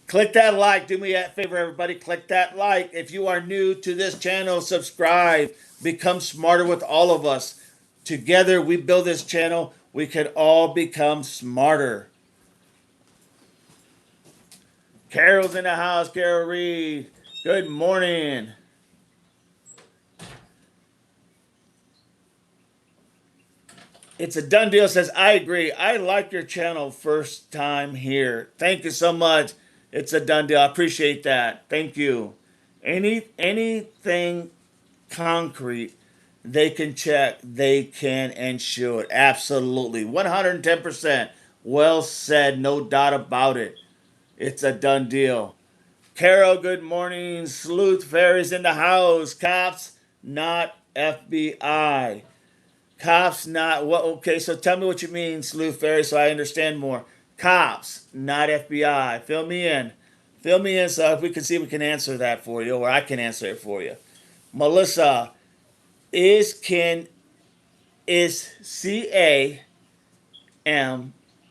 Click that like. Do me a favor, everybody. Click that like. If you are new to this channel, subscribe. Become smarter with all of us. Together, we build this channel. We can all become smarter. Carol's in the house. Carol Reed. Good morning. It's a done deal. Says, I agree. I like your channel first time here. Thank you so much. It's a done deal. I appreciate that. Thank you. Anything concrete They can check. They can and should. Absolutely. 110%. Well said. No doubt about it. It's a done deal. Carol, good morning. Sleuth Fairies in the house. Cops, not FBI. Cops, not what? Okay, so tell me what you mean, Sleuth Fairy, so I understand more. Cops, not FBI. Fill me in. Fill me in so if we can see if we can answer that for you, or I can answer it for you. Melissa, is CAME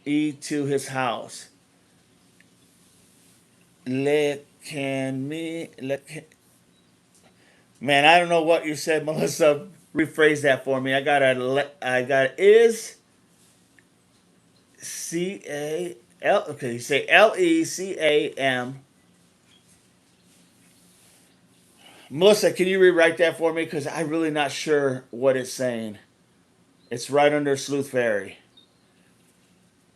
to his house? Le can me le can, Man, I don't know what you said, Melissa. Rephrase that for me. I got is CAL. Okay, you say LECAM. Melissa, can you rewrite that for me? Because I'm really not sure what it's saying. It's right under Sleuth Fairy,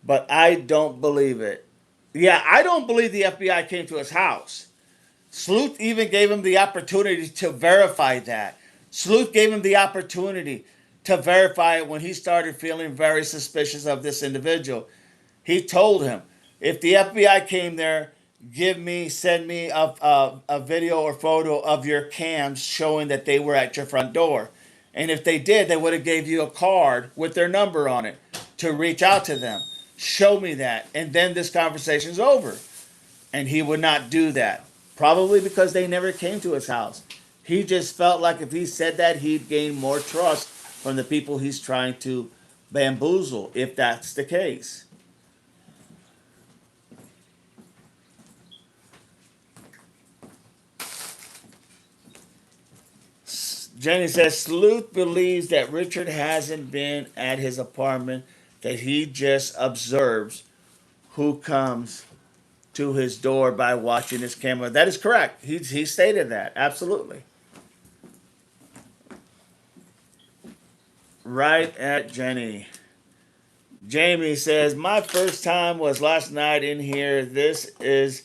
but I don't believe it. Yeah, I don't believe the FBI came to his house. Sleuth even gave him the opportunity to verify that. Sleuth gave him the opportunity to verify it when he started feeling very suspicious of this individual. He told him, if the FBI came there, send me a video or photo of your cams showing that they were at your front door. And if they did, they would have gave you a card with their number on it to reach out to them. Show me that. And then this conversation's over. And he would not do that. Probably because they never came to his house. He just felt like if he said that, he'd gain more trust from the people he's trying to bamboozle, if that's the case. Jenny says Sleuth believes that Richard hasn't been at his apartment, that he just observes who comes to his door by watching his camera. That is correct. He stated that. Absolutely. Right at Jenny. Jamie says, my first time was last night in here. This is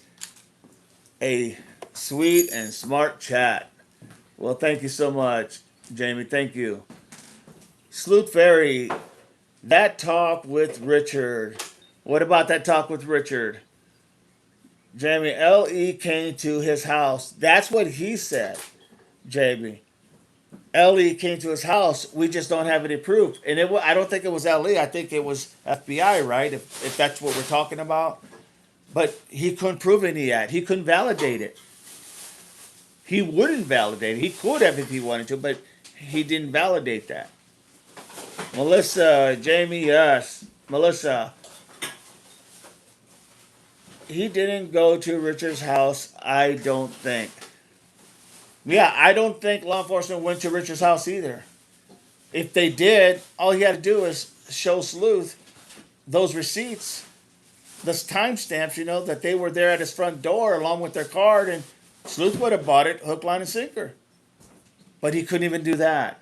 a sweet and smart chat. Well, thank you so much, Jamie. Thank you. Sleuth Fairy, that talk with Richard. What about that talk with Richard? Jamie, L.E. came to his house. That's what he said, Jamie. L.E. came to his house. We just don't have any proof. And I don't think it was L.E. I think it was FBI, right? If that's what we're talking about. But he couldn't prove any yet. He couldn't validate it. He wouldn't validate it. He could have if he wanted to, but he didn't validate that. Melissa, Jamie, yes. Melissa, he didn't go to Richard's house, I don't think. Yeah, I don't think law enforcement went to Richard's house either. If they did, all he had to do is show Sleuth those receipts, those timestamps, that they were there at his front door along with their card, and Sleuth would have bought it hook, line, and sinker. But he couldn't even do that.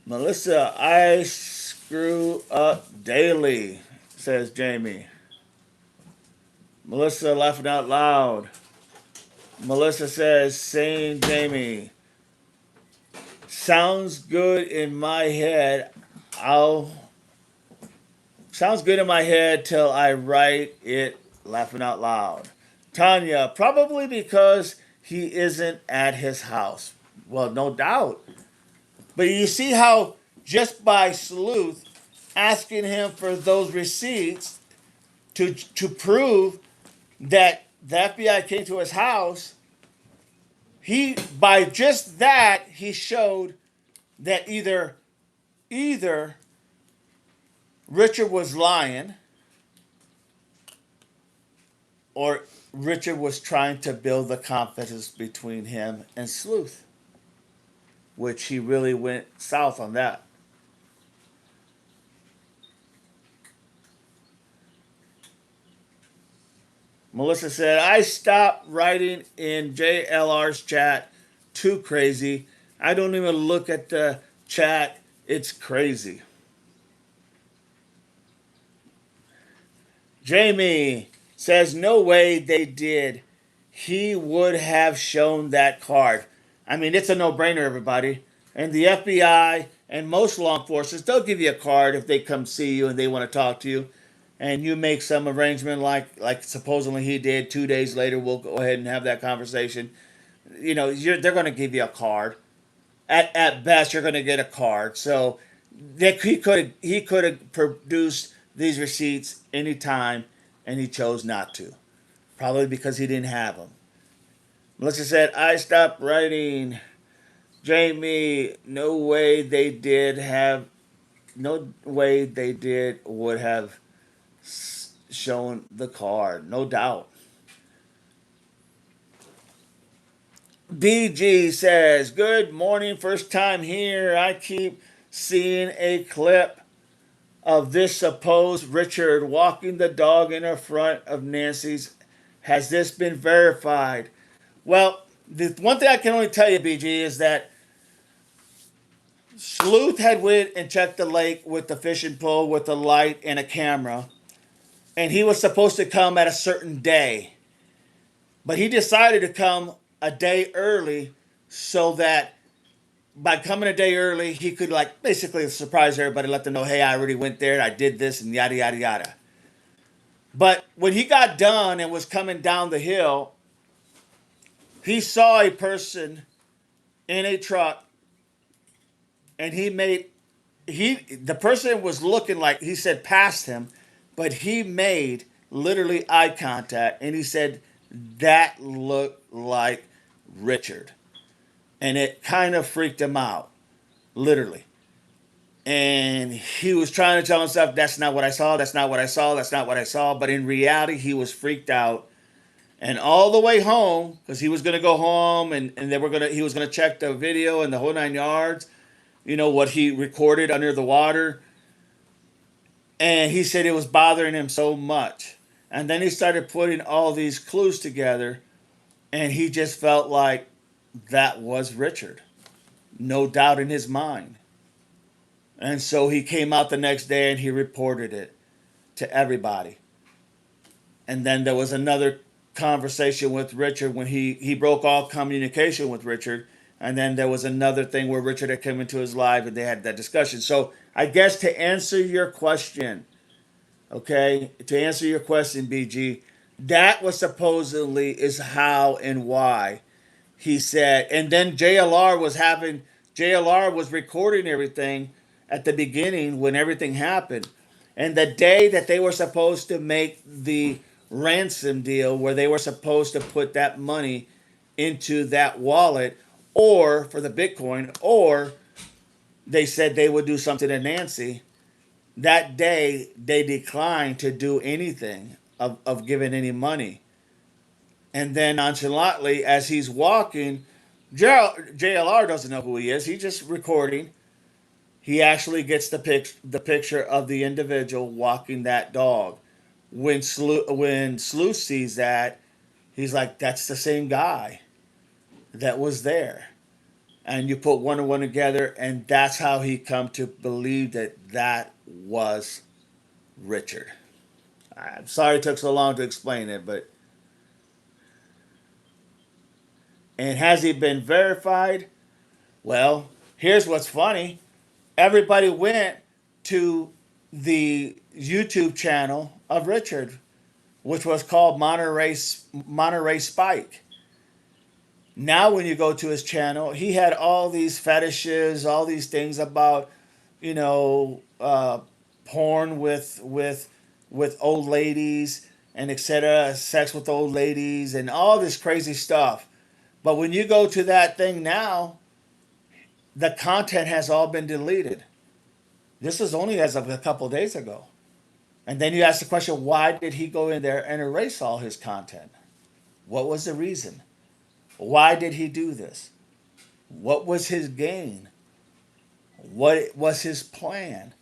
Melissa, I screw up daily, says Jamie. Melissa laughing out loud. Melissa says, same Jamie. Sounds good in my head. Sounds good in my head till I write it laughing out loud. Tanya, probably because he isn't at his house. Well, no doubt. But you see how just by Sleuth asking him for those receipts to prove that the FBI came to his house, by just that he showed that either Richard was lying or Richard was trying to build the confidence between him and Sleuth, which he really went south on that. Melissa said, I stopped writing in JLR's chat. Too crazy. I don't even look at the chat. It's crazy. Jamie says, no way they did. he would have shown that card. I mean, it's a no-brainer, everybody. And the FBI and most law enforcement, they'll give you a card if they come see you and they want to talk to you, and you make some arrangement like supposedly he did. 2 days later, we'll go ahead and have that conversation. They're going to give you a card. At best, you're going to get a card. So he could have produced these receipts anytime, and he chose not to. Probably because he didn't have them. Melissa said, I stopped writing. Jamie, no way they did would have shown the card. No doubt. BG says, good morning, first time here. I keep seeing a clip of this supposed Richard walking the dog in front of Nancy's. Has this been verified? Well, the one thing I can only tell you, BG, is that Sleuth had went and checked the lake with the fishing pole with a light and a camera, and he was supposed to come at a certain day, but he decided to come a day early so that by coming a day early, he could like basically surprise everybody, let them know, hey, I already went there, I did this, and yada yada yada. But when he got done and was coming down the hill, he saw a person in a truck, and the person was looking like, he said past him, but he made literally eye contact, and he said that looked like Richard, and it kind of freaked him out, literally. And he was trying to tell himself, that's not what I saw, that's not what I saw, that's not what I saw. But in reality, he was freaked out. And all the way home, because he was going to go home and he was going to check the video and the whole 9 yards, what he recorded under the water. And he said it was bothering him so much. And then he started putting all these clues together, and he just felt like that was Richard. No doubt in his mind. And so he came out the next day and he reported it to everybody. And then there was another conversation with Richard when he broke all communication with Richard. And then there was another thing where Richard had come into his life and they had that discussion. So I guess to answer your question, okay, BG, that was supposedly is how and why he said. And then JLR was recording everything at the beginning when everything happened. And the day that they were supposed to make the ransom deal, where they were supposed to put that money into that wallet or for the Bitcoin, or they said they would do something to Nancy, that day they declined to do anything of giving any money. And then nonchalantly, as he's walking, JLR doesn't know who he is. He's just recording. He actually gets the picture of the individual walking that dog. When Sleuth sees that, he's like, "That's the same guy that was there." And you put one and one together, and that's how he come to believe that was Richard. I'm sorry it took so long to explain it, but and has he been verified? Well, here's what's funny. Everybody went to the YouTube channel of Richard, which was called Monterey Spike. Now, when you go to his channel, he had all these fetishes, all these things about, you know, porn with old ladies and etc., sex with old ladies, and all this crazy stuff. But when you go to that thing now, the content has all been deleted. This is only as of a couple of days ago. And then you ask the question, why did he go in there and erase all his content? What was the reason? Why did he do this? What was his gain? What was his plan?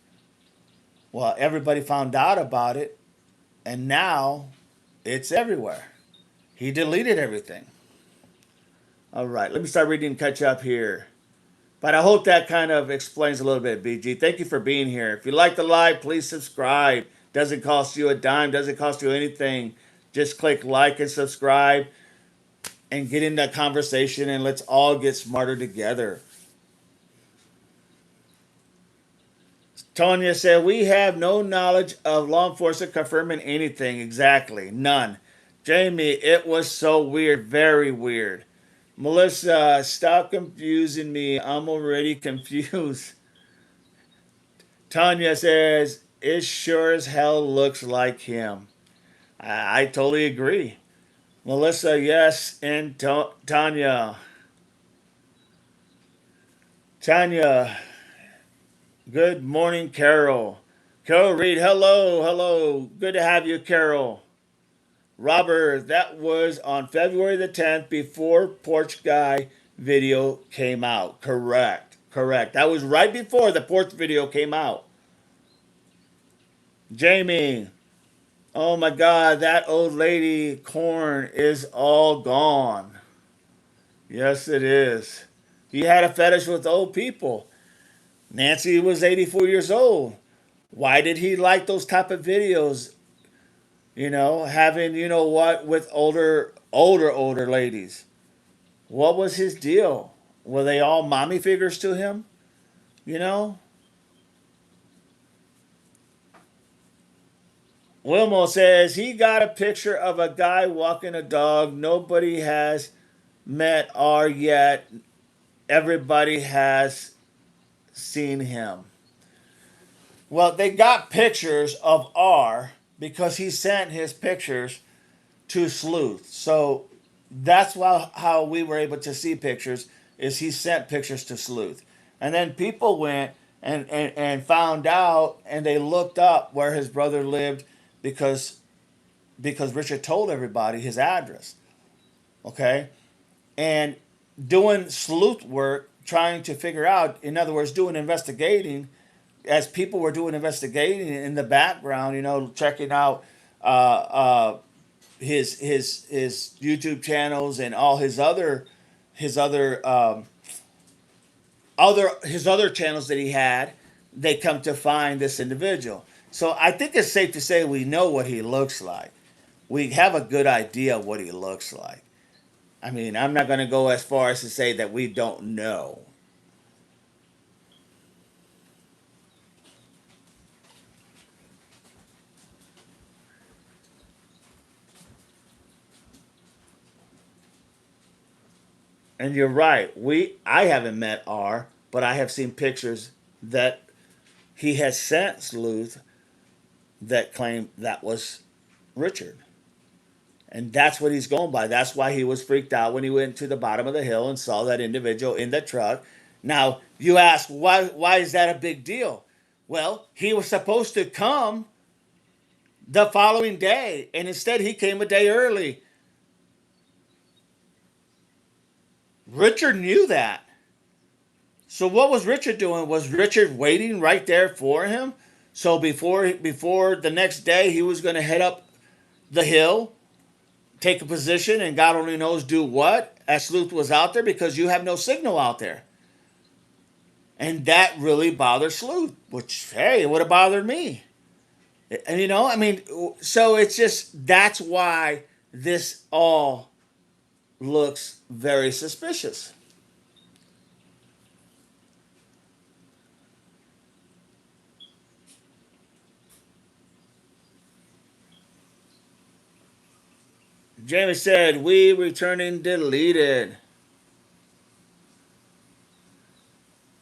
Well, everybody found out about it, and now it's everywhere. He deleted everything. All right, let me start reading and catch up here. But I hope that kind of explains a little bit, BG. Thank you for being here. If you like the live, please subscribe. Doesn't cost you a dime, doesn't cost you anything. Just click like and subscribe. and get into a conversation and let's all get smarter together. Tonya said, we have no knowledge of law enforcement confirming anything. Exactly. None. Jamie, it was so weird. Very weird. Melissa, stop confusing me. I'm already confused. Tanya says, it sure as hell looks like him. I totally agree. Melissa, yes. And Tanya. Tanya, good morning, Carol. Carol Reed, hello, hello. Good to have you, Carol. Robert, that was on February the 10th before Porch Guy video came out. Correct, correct. That was right before the Porch video came out. Jamie, oh my God, that old lady corn is all gone. Yes, it is. He had a fetish with old people. Nancy was 84 years old. Why did he like those type of videos? Having, what, with older ladies. What was his deal? Were they all mommy figures to him? You know? Wilmo says he got a picture of a guy walking a dog. Nobody has met R yet. Everybody has seen him. Well, they got pictures of R because he sent his pictures to Sleuth. So that's how we were able to see pictures is he sent pictures to Sleuth. And then people went and found out and they looked up where his brother lived because Richard told everybody his address. Okay? And doing sleuth work, trying to figure out, in other words, doing investigating, as people were doing investigating in the background, checking out his YouTube channels and all his other channels that he had, they come to find this individual. So I think it's safe to say we know what he looks like. We have a good idea of what he looks like. I mean, I'm not going to go as far as to say that we don't know. And you're right. I haven't met R, but I have seen pictures that he has sent Sleuth that claim that was Richard. And that's what he's going by. That's why he was freaked out when he went to the bottom of the hill and saw that individual in the truck. Now, you ask, why is that a big deal? Well, he was supposed to come the following day, and instead he came a day early. Richard knew that. So what was Richard doing? Was Richard waiting right there for him? So before the next day he was going to head up the hill, take a position, and God only knows do what as Sleuth was out there because you have no signal out there. And that really bothered Sleuth, which, hey, it would have bothered me. And I mean, so it's just, that's why this all looks very suspicious. Jamie said, we returning deleted.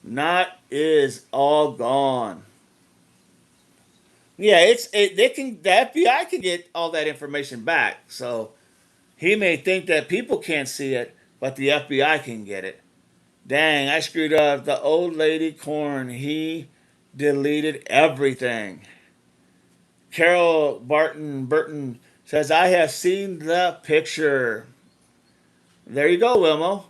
Not is all gone. Yeah, the FBI can get all that information back. So he may think that people can't see it, but the FBI can get it. Dang, I screwed up. The old lady corn. He deleted everything. Carol Burton says, I have seen the picture. There you go, Wilmo.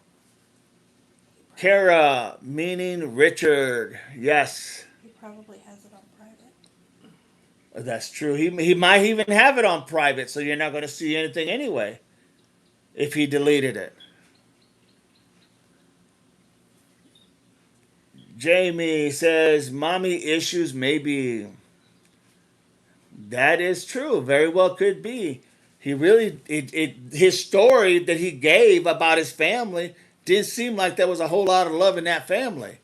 Kara, meaning Richard. Yes, He probably has it on private. that's true. He might even have it on private, so you're not going to see anything anyway if he deleted it. Jamie says, mommy issues maybe. That is true. Very well could be. He really, his story that he gave about his family didn't seem like there was a whole lot of love in that family.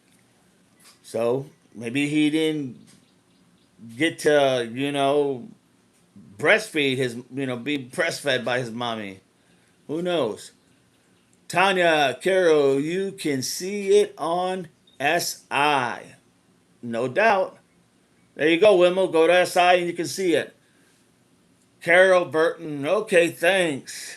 So maybe he didn't get to, breastfeed his, be breastfed by his mommy. Who knows? Tanya, Carol, you can see it on SI. No doubt. There you go, Wimmel. Go to SI and you can see it. Carol Burton, okay, thanks.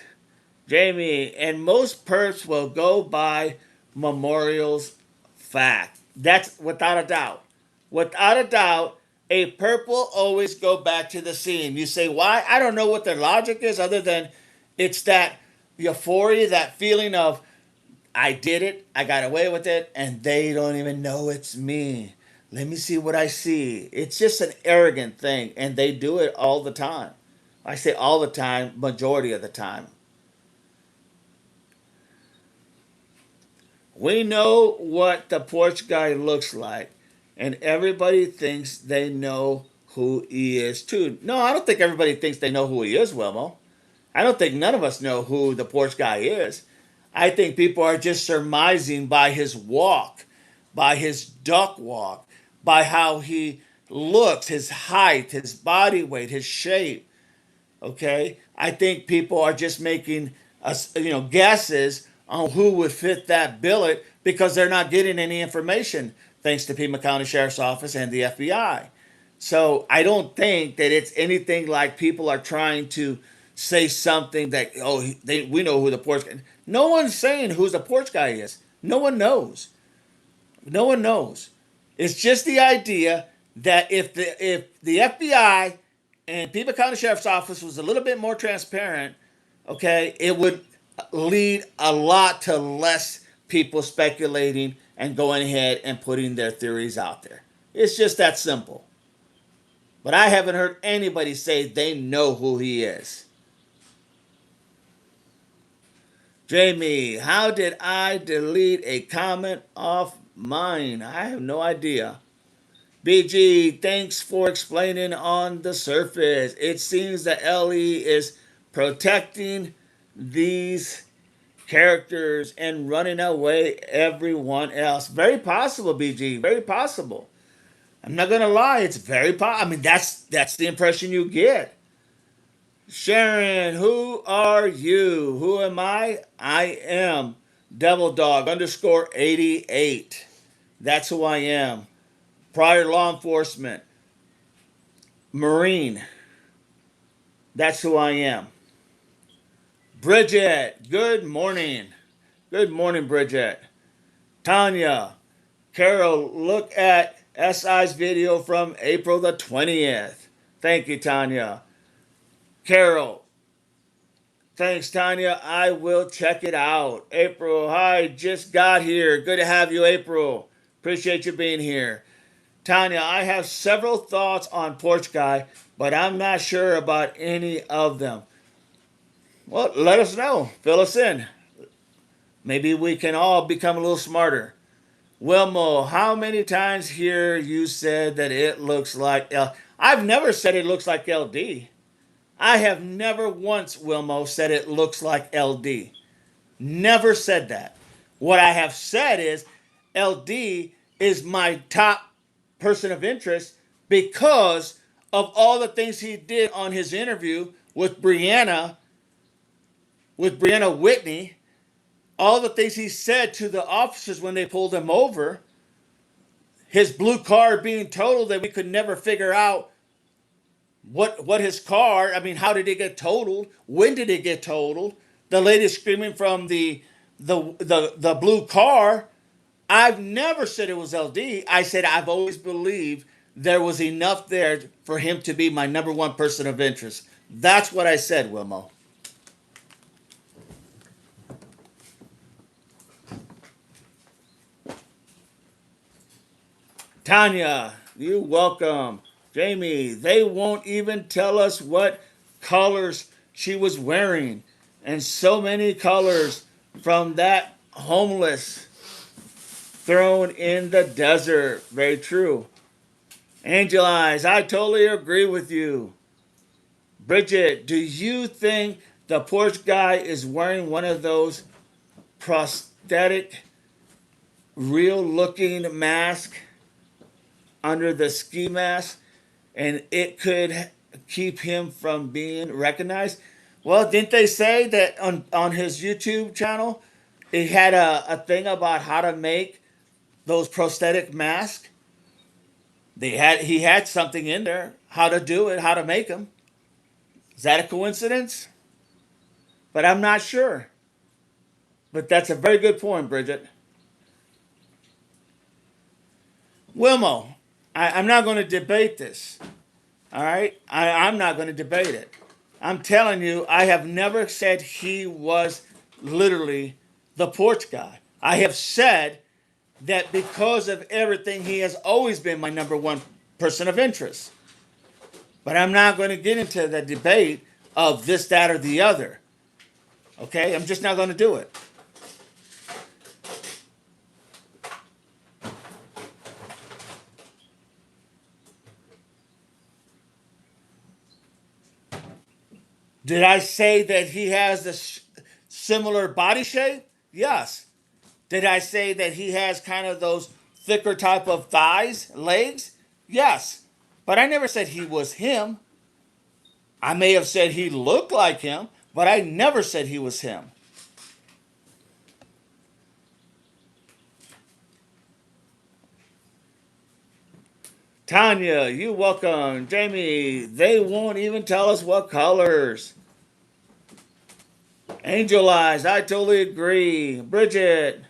Jamie, and most perps will go by Memorial's fact. That's without a doubt. Without a doubt, a perp will always go back to the scene. You say, why? I don't know what their logic is other than it's that euphoria, that feeling of, I did it, I got away with it, and they don't even know it's me. Let me see what I see. It's just an arrogant thing, and they do it all the time. I say all the time, majority of the time. We know what the porch guy looks like, and everybody thinks they know who he is too. No, I don't think everybody thinks they know who he is, Wilmo. I don't think none of us know who the porch guy is. I think people are just surmising by his walk, by his duck walk, by how he looks, his height, his body weight, his shape. Okay, I think people are just making guesses on who would fit that billet because they're not getting any information thanks to Pima County Sheriff's Office and the FBI. So I don't think that it's anything like people are trying to say something that we know who the porch guy. No one's saying who the porch guy is. No one knows. No one knows. It's just the idea that if the FBI and Pima County Sheriff's Office was a little bit more transparent, okay, it would lead a lot to less people speculating and going ahead and putting their theories out there. It's just that simple. But I haven't heard anybody say they know who he is. Jamie, how did I delete a comment off mine? I have no idea. BG, thanks for explaining on the surface. It seems that LE is protecting these characters and running away everyone else. Very possible, BG. Very possible. I'm not gonna lie, it's very possible. I mean, that's the impression you get. Sharon, who are you? Who am I? I am Devil Dog underscore 88. That's who I am. Prior law enforcement. Marine. That's who I am. Bridget, good morning. Good morning, Bridget. Tanya, Carol, look at SI's video from April the 20th. Thank you, Tanya. Carol, thanks, Tanya. I will check it out. April, hi, just got here. Good to have you, April. Appreciate you being here. Tanya, I have several thoughts on Porch Guy, but I'm not sure about any of them. Well, let us know. Fill us in. Maybe we can all become a little smarter. Wilmo, how many times here you said that it looks like I've never said it looks like LD. I have never once, Wilmo, said it looks like LD. Never said that. What I have said is LD is my top person of interest because of all the things he did on his interview with Brianna Whitney, all the things he said to the officers when they pulled him over, his blue car being totaled that we could never figure out what his car, I mean, how did it get totaled? When did it get totaled? The lady screaming from the blue car. I've never said it was LD. I said I've always believed there was enough there for him to be my number one person of interest. That's what I said, Wilmo. Tanya, you welcome. Jamie, they won't even tell us what colors she was wearing. And so many colors from that homeless thrown in the desert. Very true. Angel Eyes, I totally agree with you. Bridget, do you think the porch guy is wearing one of those prosthetic, real looking masks under the ski mask and it could keep him from being recognized? Well, didn't they say that on his YouTube channel, he had a thing about how to make those prosthetic masks? He had something in there, how to do it, how to make them. Is that a coincidence? But I'm not sure. But that's a very good point, Bridget. Wilmo, I'm not going to debate this. All right? I'm not going to debate it. I'm telling you, I have never said he was literally the porch guy. I have said that because of everything, he has always been my number one person of interest. But I'm not going to get into the debate of this, that, or the other. Okay? I'm just not going to do it. Did I say that he has a similar body shape? Yes. Did I say that he has kind of those thicker type of thighs, legs? Yes. But I never said he was him. I may have said he looked like him, but I never said he was him. Tanya, you welcome. Jamie, they won't even tell us what colors. Angel Eyes, I totally agree. Bridget,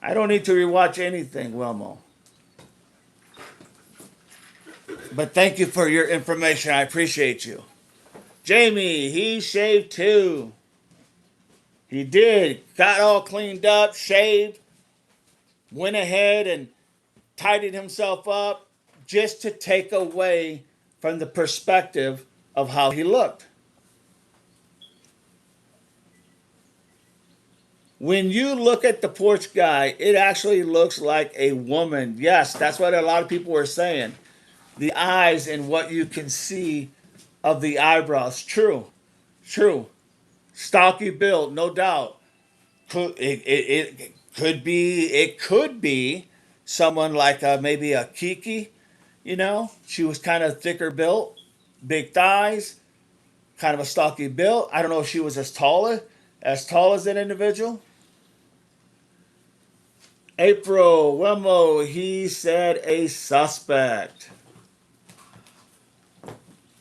I don't need to rewatch anything, Wilmo. But thank you for your information. I appreciate you. Jamie, he shaved too. He did. Got all cleaned up, shaved, went ahead and tidied himself up just to take away from the perspective of how he looked. When you look at the porch guy, it actually looks like a woman. Yes, that's what a lot of people were saying. The eyes and what you can see of the eyebrows. True. True. Stocky build, no doubt. It could be someone like maybe a Kiki, she was kind of thicker built, big thighs, kind of a stocky build. I don't know if she was as tall as that individual. April Wilmo, he said a suspect.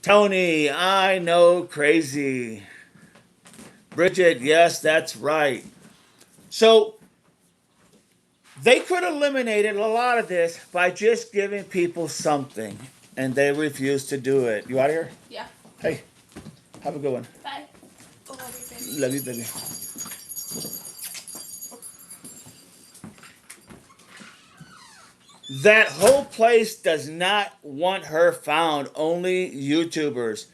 Tony, I know crazy. Bridget, yes, that's right. So they could have eliminated a lot of this by just giving people something, and they refuse to do it. You out of here? Yeah. Hey, have a good one. Bye. I love you, baby. Love you, baby. That whole place does not want her found. Only YouTubers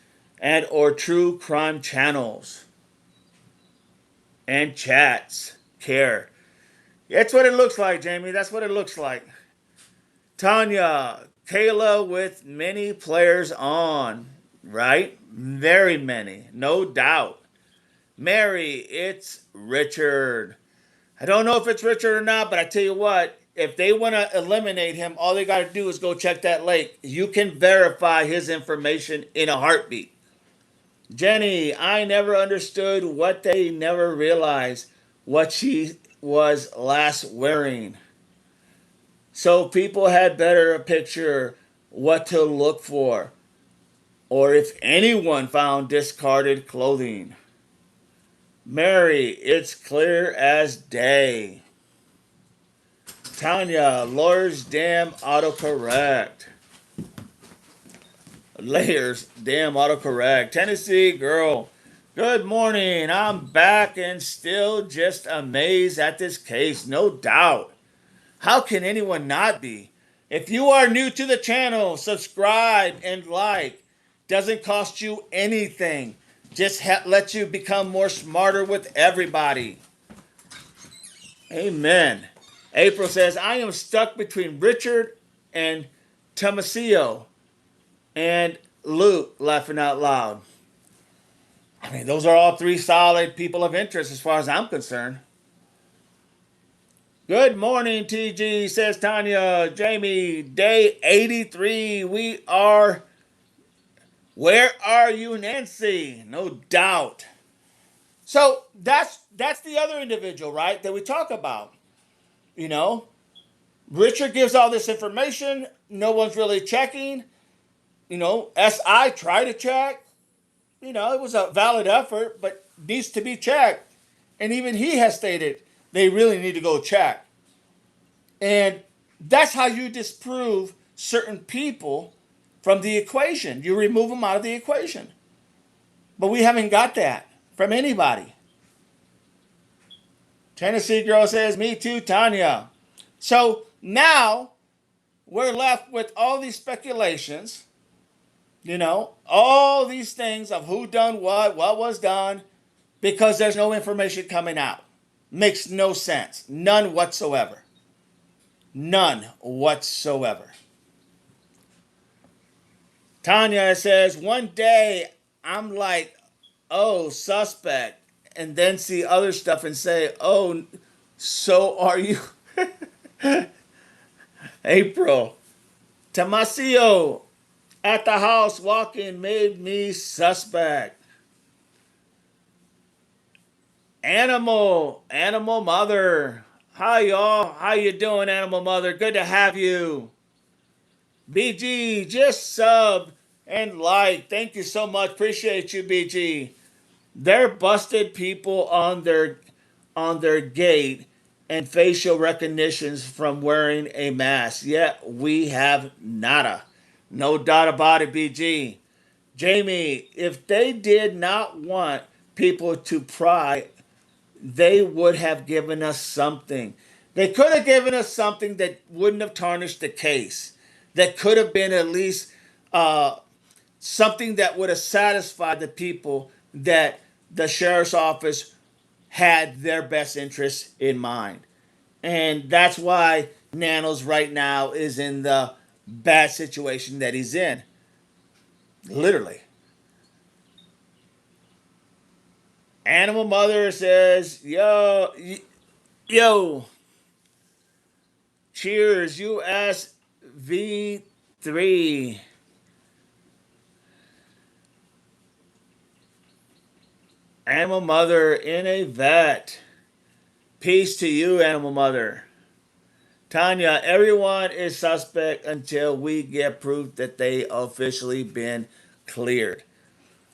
and or true crime channels and chats care. That's what it looks like, Jamie. That's what it looks like. Tanya, Kayla with many players on, right? Very many, no doubt. Mary, it's Richard. I don't know if it's Richard or not, but I tell you what, if they want to eliminate him, all they got to do is go check that lake. You can verify his information in a heartbeat. Jenny, I never understood what they never realized what she was last wearing. So people had better picture what to look for, or if anyone found discarded clothing. Mary, it's clear as day. Tanya, lawyers damn autocorrect. Layers damn autocorrect. Tennessee girl, good morning. I'm back and still just amazed at this case, no doubt. How can anyone not be? If you are new to the channel, subscribe and like. Doesn't cost you anything. Just lets you become more smarter with everybody. Amen. April says, I am stuck between Richard and Tomasio, and Luke laughing out loud. I mean, those are all three solid people of interest as far as I'm concerned. Good morning, TG, says Tanya. Jamie, day 83. We are. Where are you, Nancy? No doubt. So that's the other individual, right? That we talk about. You know, Richard gives all this information. No one's really checking. SI tried to check. It was a valid effort, but needs to be checked. And even he has stated they really need to go check. And that's how you disprove certain people from the equation. You remove them out of the equation. But we haven't got that from anybody. Tennessee girl says, me too, Tanya. So now we're left with all these speculations, all these things of who done what was done, because there's no information coming out. Makes no sense. None whatsoever. None whatsoever. Tanya says, one day I'm like, oh, suspect, and then see other stuff and say, oh, so are you. April. Tomasio at the house walking made me suspect. Animal mother. Hi y'all. How you doing, animal mother? Good to have you. BG, just sub and like. Thank you so much. Appreciate you, BG. They're busted people on their gate and facial recognitions from wearing a mask. Yet we have nada. No doubt about it, BG. Jamie, if they did not want people to pry, they would have given us something. They could have given us something that wouldn't have tarnished the case. That could have been at least uh, something that would have satisfied the people that the sheriff's office had their best interests in mind. And that's why Nanos right now is in the bad situation that he's in. Literally. Animal Mother says, yo, cheers, USV3. Animal Mother in a vet. Peace to you, Animal Mother. Tanya, everyone is suspect until we get proof that they officially been cleared.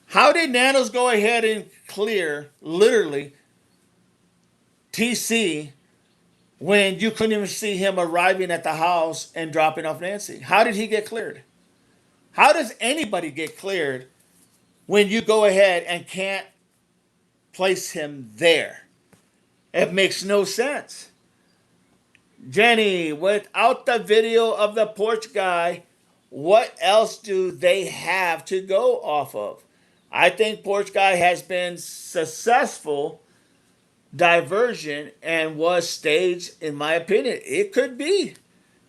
How did Nanos go ahead and clear, literally, TC when you couldn't even see him arriving at the house and dropping off Nancy? How did he get cleared? How does anybody get cleared when you go ahead and can't place him there? It makes no sense. Jenny, without the video of the porch guy, what else do they have to go off of? I think porch guy has been successful diversion and was staged, in my opinion. It could be.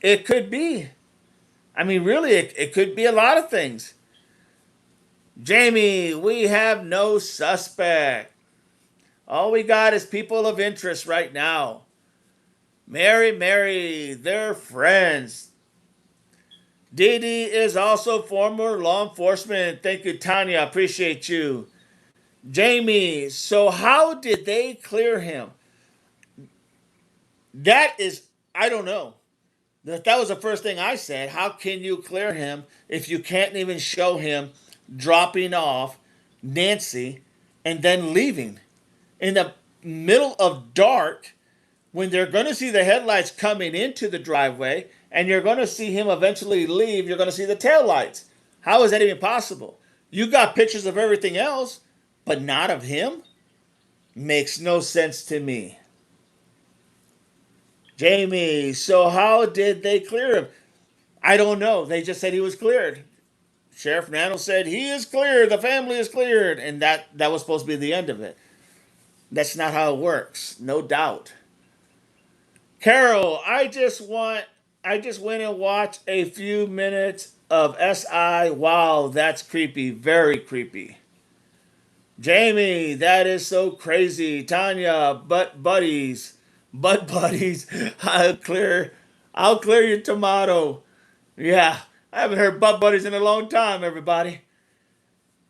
It could be. I mean, really, it could be a lot of things. Jamie, we have no suspect. All we got is people of interest right now. Mary, they're friends. Dee Dee is also former law enforcement. Thank you, Tanya. Appreciate you. Jamie, so how did they clear him? That is, I don't know. That was the first thing I said. How can you clear him if you can't even show him dropping off Nancy and then leaving in the middle of dark when they're going to see the headlights coming into the driveway and you're going to see him eventually leave? You're going to see the taillights. How is that even possible? You got pictures of everything else, but not of him? Makes no sense to me. Jamie, so how did they clear him? I don't know. They just said he was cleared. Sheriff Nano said he is cleared. The family is cleared, and that was supposed to be the end of it. That's not how it works. No doubt. Carol, I just want I just went and watched a few minutes of SI. Wow, that's creepy. Very creepy. Jamie, that is so crazy. Tanya, butt buddies. Butt buddies. I'll clear I'll clear your tomato. Yeah. I haven't heard butt buddies in a long time, everybody.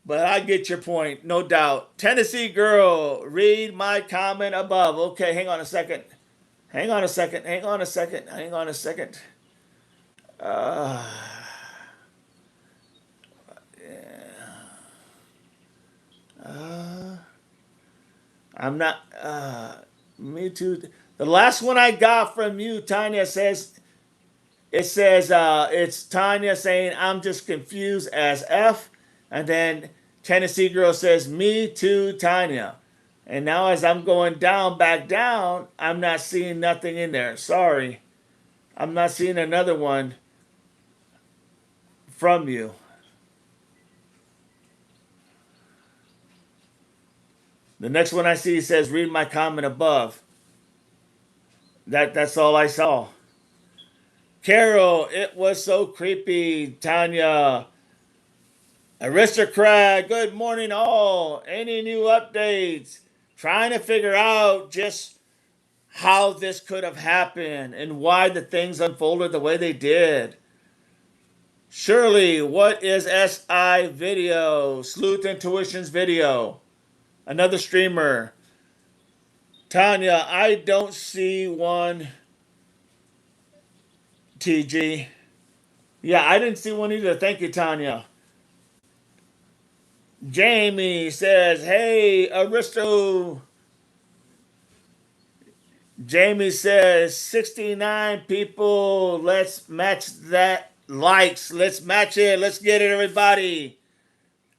But I get your point, no doubt. Tennessee girl, read my comment above. Okay, hang on a second. Hang on a second. Hang on a second. Hang on a second. Uh, uh, I'm not. Me too. The last one I got from you, Tanya, says it's Tanya saying I'm just confused as F, and then Tennessee girl says me too, Tanya. And now as I'm going down, back down, I'm not seeing nothing in there. Sorry, I'm not seeing another one from you. The next one I see says read my comment above. That's all I saw. Carol, it was so creepy. Tanya, Aristocrat, good morning all. Any new updates? Trying to figure out just how this could have happened and why the things unfolded the way they did. Shirley, what is SI video? Sleuth Intuition's video. Another streamer. Tanya, I don't see one. TG. Yeah, I didn't see one either. Thank you, Tanya. Jamie says, hey, Aristo. Jamie says, 69 people. Let's match that likes. Let's match it. Let's get it, everybody.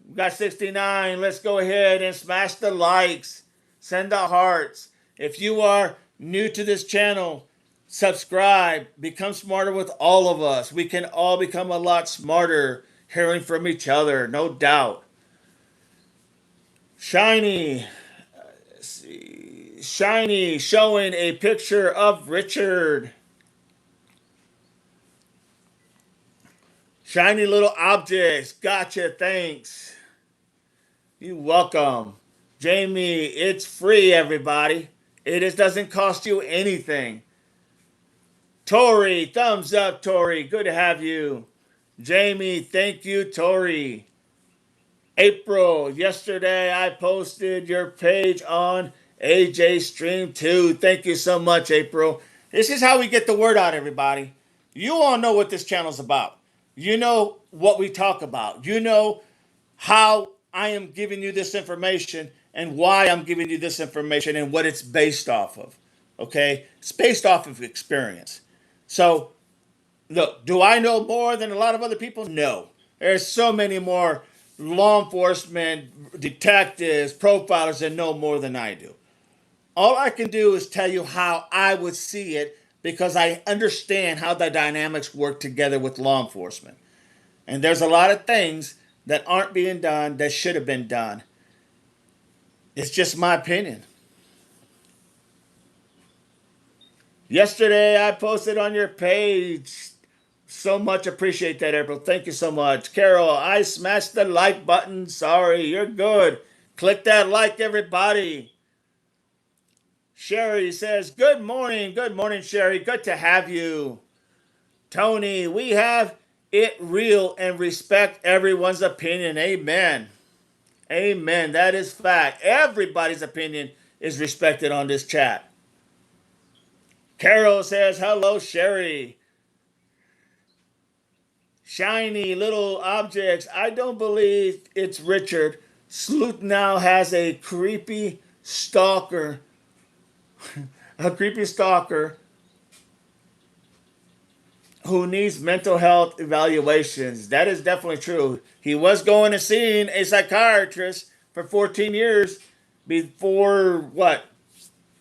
We got 69. Let's go ahead and smash the likes. Send the hearts. If you are new to this channel, subscribe. Become smarter with all of us. We can all become a lot smarter hearing from each other, no doubt. Shiny. Let's see. Shiny showing a picture of Richard. Shiny little objects. Gotcha. Thanks. You're welcome. Jamie, it's free, everybody. Doesn't cost you anything. Tori, thumbs up, Tori. Good to have you. Jamie, thank you, Tori. April, yesterday I posted your page on AJ Stream 2. Thank you so much, April. This is how we get the word out, everybody. You all know what this channel's about. You know what we talk about. You know how I am giving you this information and why I'm giving you this information and what it's based off of. Okay? It's based off of experience. So, look, do I know more than a lot of other people? No. There's so many more law enforcement, detectives, profilers that know more than I do. All I can do is tell you how I would see it because I understand how the dynamics work together with law enforcement. And there's a lot of things that aren't being done that should have been done. It's just my opinion. Yesterday I posted on your page. So much appreciate that, April. Thank you so much. Carol, I smashed the like button. Sorry, you're good. Click that like, everybody. Sherry says, good morning. Good morning, Sherry. Good to have you. Tony, we have it real and respect everyone's opinion. Amen. Amen. That is fact. Everybody's opinion is respected on this chat. Carol says, hello, Sherry. Shiny little objects. I don't believe it's Richard. Sleuth now has a creepy stalker. A creepy stalker who needs mental health evaluations. That is definitely true. He was going and seeing a psychiatrist for 14 years before what?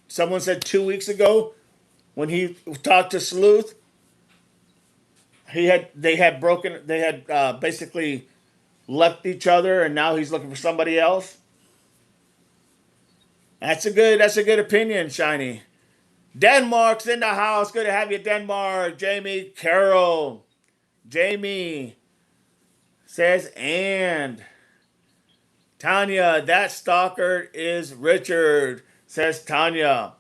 Someone said 2 weeks ago when he talked to Sleuth. They had basically left each other, and now he's looking for somebody else. That's a good opinion, Shiny. Denmark's in the house. Good to have you, Denmark. Jamie Carroll. Jamie says, and Tanya, that stalker is Richard, says Tanya.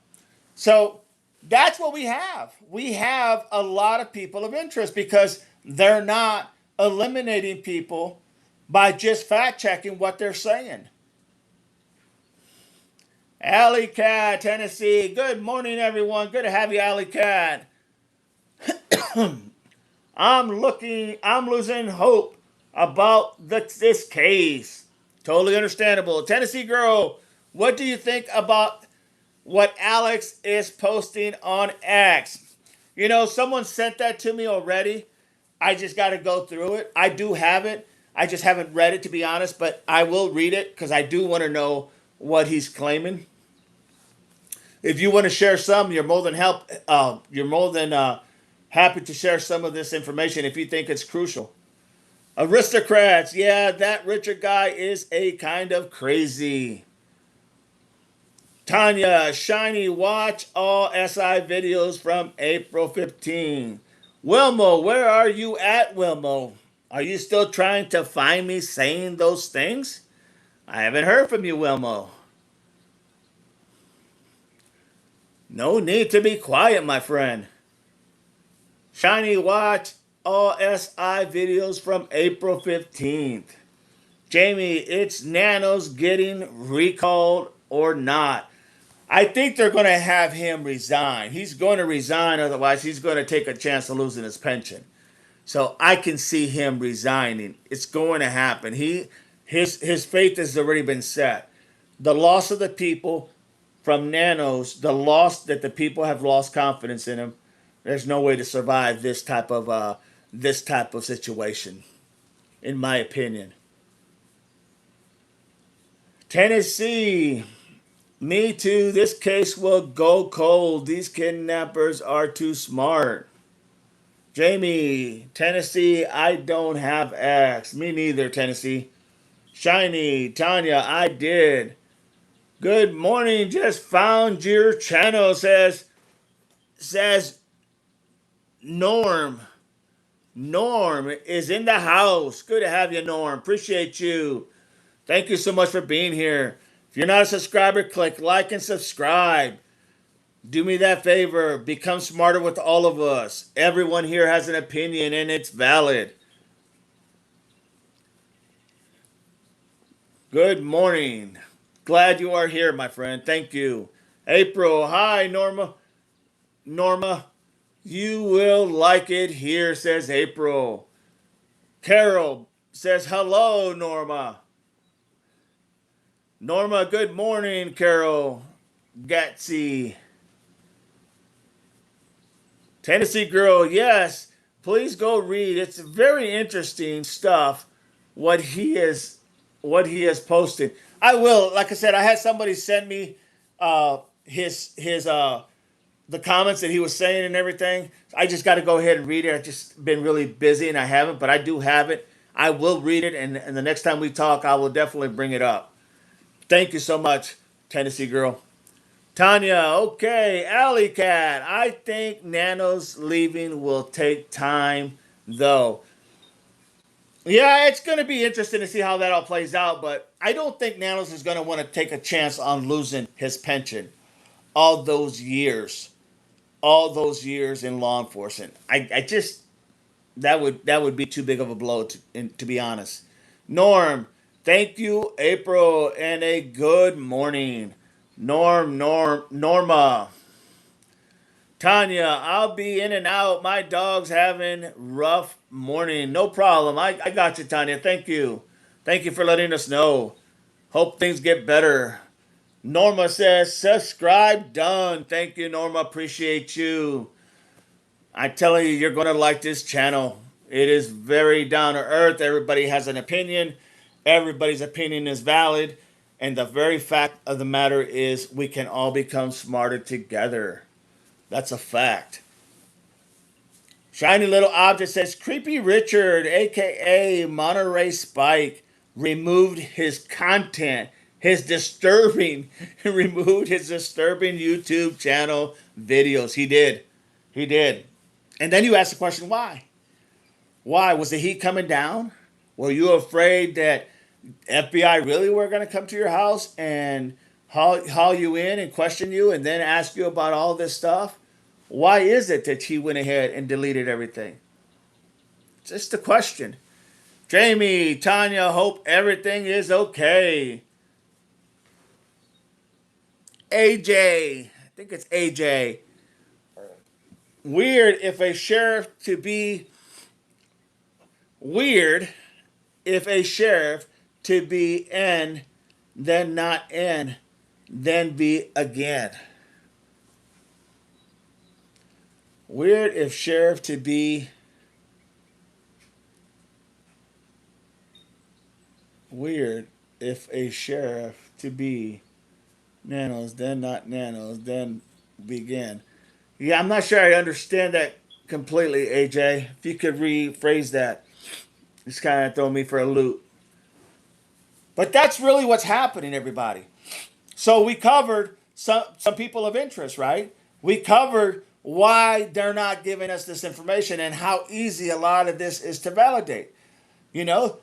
So that's what we have. We have a lot of people of interest because they're not eliminating people by just fact checking what they're saying. Alley Cat, Tennessee. Good morning, everyone. Good to have you, Alley Cat. I'm losing hope about this case. Totally understandable. Tennessee girl, what do you think about what Alex is posting on X? You know, someone sent that to me already. I just got to go through it. I do have it. I just haven't read it, to be honest, but I will read it because I do want to know what he's claiming. If you want to share some, you're more than happy to share some of this information if you think it's crucial. Aristocrats, yeah, that Richard guy is a kind of crazy. Tanya, shiny, watch all SI videos from April 15. Wilmo, where are you at, Wilmo? Are you still trying to find me saying those things? I haven't heard from you, Wilmo. No need to be quiet, my friend. Shiny, watch all SI videos from April 15th. Jamie, it's Nanos getting recalled or not. I think they're going to have him resign. He's going to resign, otherwise, he's going to take a chance of losing his pension. So I can see him resigning. It's going to happen. His fate has already been set. The loss of the people from Nanos, the loss that the people have lost confidence in him. There's no way to survive this type of situation, in my opinion. Tennessee, me too. This case will go cold. These kidnappers are too smart. Jamie, Tennessee, I don't have X. Me neither, Tennessee. Shiny, Tanya, I did. Good morning. Just found your channel. Says Norm. Norm is in the house. Good to have you, Norm. Appreciate you. Thank you so much for being here. If you're not a subscriber, click like and subscribe. Do me that favor. Become smarter with all of us. Everyone here has an opinion and it's valid. Good morning. Glad you are here, my friend. Thank you. April, hi, Norma. Norma, you will like it here, says April. Carol says hello, Norma. Norma, good morning, Carol. Gatsy. Tennessee girl, yes. Please go read. It's very interesting stuff what he has posted. I will. Like I said, I had somebody send me his the comments that he was saying and everything. I just got to go ahead and read it. I've just been really busy and I haven't, but I do have it. I will read it, and the next time we talk, I will definitely bring it up. Thank you so much, Tennessee girl. Tanya, okay, Alley Cat. I think Nano's leaving will take time, though. Yeah, it's going to be interesting to see how that all plays out, but I don't think Nanos is going to want to take a chance on losing his pension all those years, all those years in law enforcement. I just that would be too big of a blow to be honest. Norm, thank you, April, and a good morning. Norma. Tanya, I'll be in and out. My dog's having rough morning. No problem. I got you, Tanya. Thank you. Thank you for letting us know. Hope things get better. Norma says, subscribe done. Thank you, Norma. Appreciate you. I tell you, you're going to like this channel. It is very down to earth. Everybody has an opinion. Everybody's opinion is valid. And the very fact of the matter is, we can all become smarter together. That's a fact. Shiny little object says Creepy Richard, aka Monterey Spike, removed his content. his disturbing, removed his disturbing YouTube channel videos. He did. He did. And then you ask the question, why? Why? Was the heat coming down? Were you afraid that FBI really were going to come to your house and haul you in and question you and then ask you about all this stuff? Why is it that he went ahead and deleted everything? Just a question. Jamie, Tanya, hope everything is okay. AJ, I think it's AJ. Weird if a sheriff to be weird if a sheriff to be N, then not N, then be again. Weird if sheriff to be weird if a sheriff to be nanos, then not nanos, then begin. Yeah, I'm not sure I understand that completely, AJ. If you could rephrase that, it's kind of throwing me for a loop. But that's really what's happening, everybody. So we covered some people of interest, right? We covered why they're not giving us this information and how easy a lot of this is to validate. You know,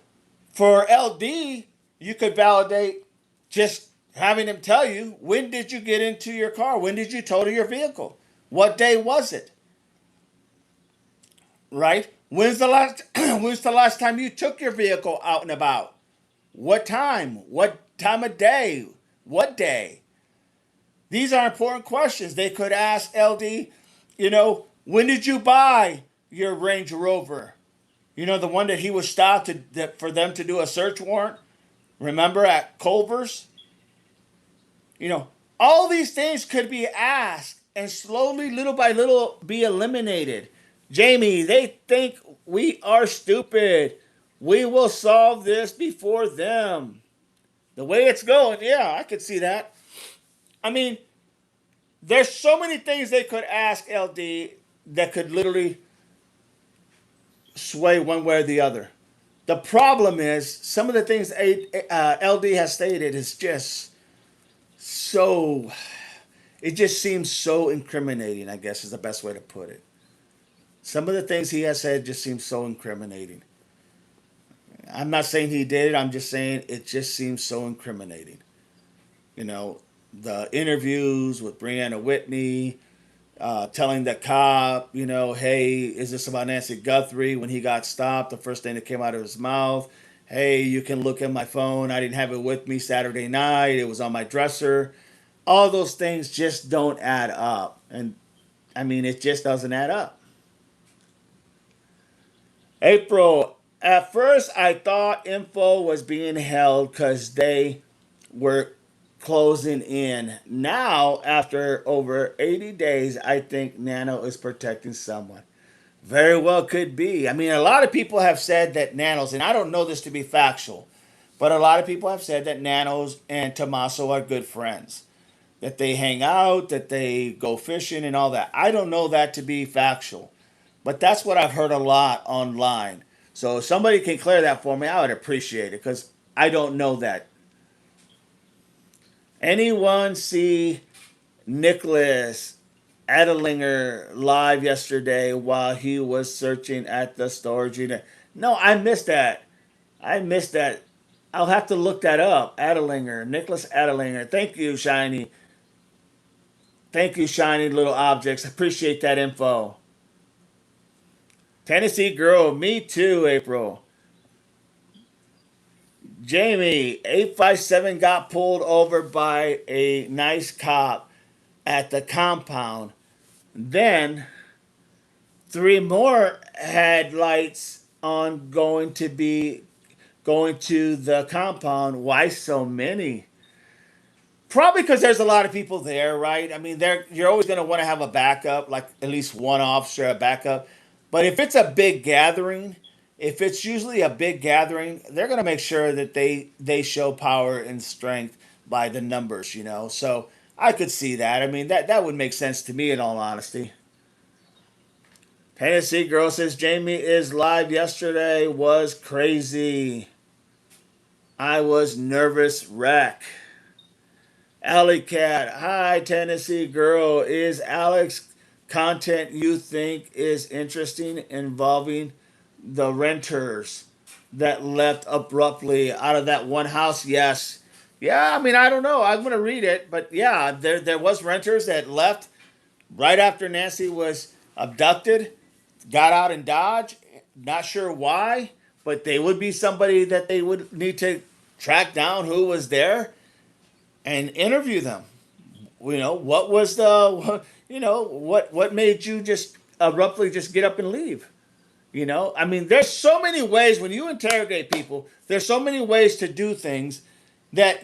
for LD, you could validate just having him tell you, when did you get into your car? When did you total your vehicle? What day was it? Right? When's the last time you took your vehicle out and about? What time? What time of day? What day? These are important questions. They could ask LD, when did you buy your Range Rover? The one that he was stopped for them to do a search warrant. Remember at Culver's? You know, all these things could be asked and slowly, little by little, be eliminated. Jamie, they think we are stupid. We will solve this before them. The way it's going, yeah, I could see that. I mean, there's so many things they could ask LD that could literally sway one way or the other. The problem is some of the things LD has stated is just so. It just seems so incriminating, I guess is the best way to put it. Some of the things he has said just seem so incriminating. I'm not saying he did it, I'm just saying it just seems so incriminating. You know, the interviews with Brianna Whitney, telling the cop, hey, is this about Nancy Guthrie? When he got stopped, the first thing that came out of his mouth, hey, you can look at my phone. I didn't have it with me Saturday night. It was on my dresser. All those things just don't add up. And I mean, it just doesn't add up. April, at first I thought info was being held because they were closing in. Now, after over 80 days, I think Nano is protecting someone. Very well could be. I mean, a lot of people have said that Nanos, and I don't know this to be factual, but a lot of people have said that Nanos and Tommaso are good friends. That they hang out, that they go fishing and all that. I don't know that to be factual, but that's what I've heard a lot online. So if somebody can clear that for me, I would appreciate it because I don't know that. Anyone see Nicholas Adelinger live yesterday while he was searching at the storage unit? No, I missed that. I missed that. I'll have to look that up. Adelinger, Nicholas Adelinger. Thank you, Shiny. Thank you, Shiny Little Objects. Appreciate that info. Tennessee girl, me too, April. Jamie, 857 got pulled over by a nice cop at the compound. Then three more had lights on going to the compound. Why so many? Probably because there's a lot of people there, right? I mean, you're always going to want to have a backup, like at least one officer, a backup. But if it's a big gathering, if it's usually a big gathering, they're going to make sure that they show power and strength by the numbers, So I could see that. I mean, that would make sense to me in all honesty. Tennessee girl says Jamie is live yesterday was crazy. I was nervous wreck. Alley Cat, hi Tennessee girl. Is Alex content you think is interesting involving the renters that left abruptly out of that one house? Yes. Yeah, I mean I don't know. I'm gonna read it, but yeah, there was renters that left right after Nancy was abducted, got out in Dodge. Not sure why, but they would be somebody that they would need to track down who was there and interview them. What was the what made you just abruptly just get up and leave? I mean, there's so many ways when you interrogate people. There's so many ways to do things that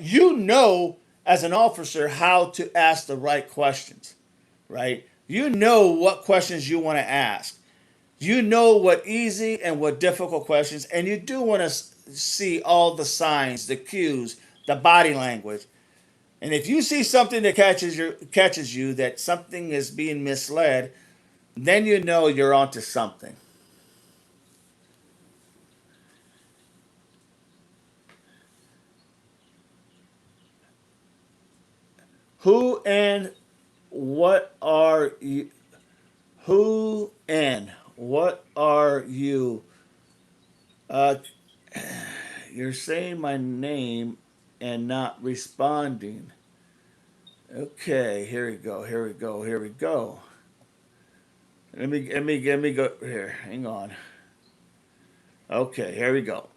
as an officer how to ask the right questions, right? You know what questions you want to ask. You know what easy and what difficult questions, and you do want to see all the signs, the cues, the body language. And if you see something that catches you that something is being misled, then you know you're onto something. Who and what are you? Who and what are you? Uh, you're saying my name and not responding. Okay, here we go. Here we go. Here we go. Let me go here. Hang on. Okay, here we go.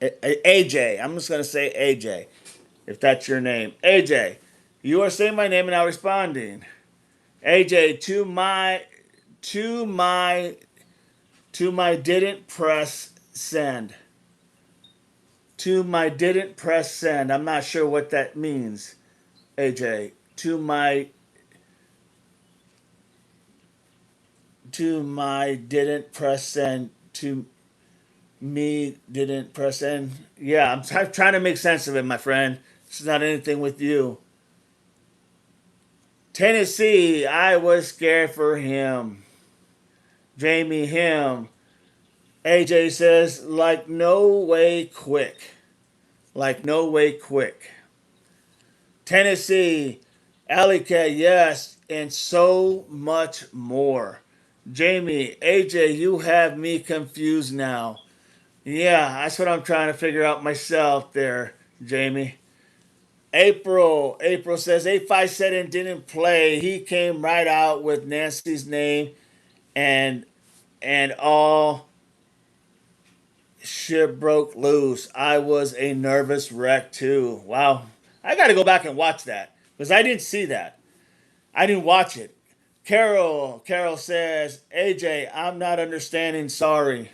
AJ. I'm just gonna say AJ, if that's your name. AJ, you are saying my name and not responding. AJ, to my, to my didn't press send. To my didn't press send. I'm not sure what that means. AJ, to my didn't press send. To me didn't press send. Yeah, I'm trying to make sense of it, my friend. It's not anything with you. Tennessee, I was scared for him. Jamie, him. AJ says, like no way quick. Like no way quick. Tennessee, Alika, yes, and so much more. Jamie, AJ, you have me confused now. Yeah, that's what I'm trying to figure out myself there, Jamie. April says 857 didn't play. He came right out with Nancy's name and all shit broke loose. I was a nervous wreck too. Wow. I got to go back and watch that because I didn't see that. I didn't watch it. Carol says, AJ, I'm not understanding. Sorry.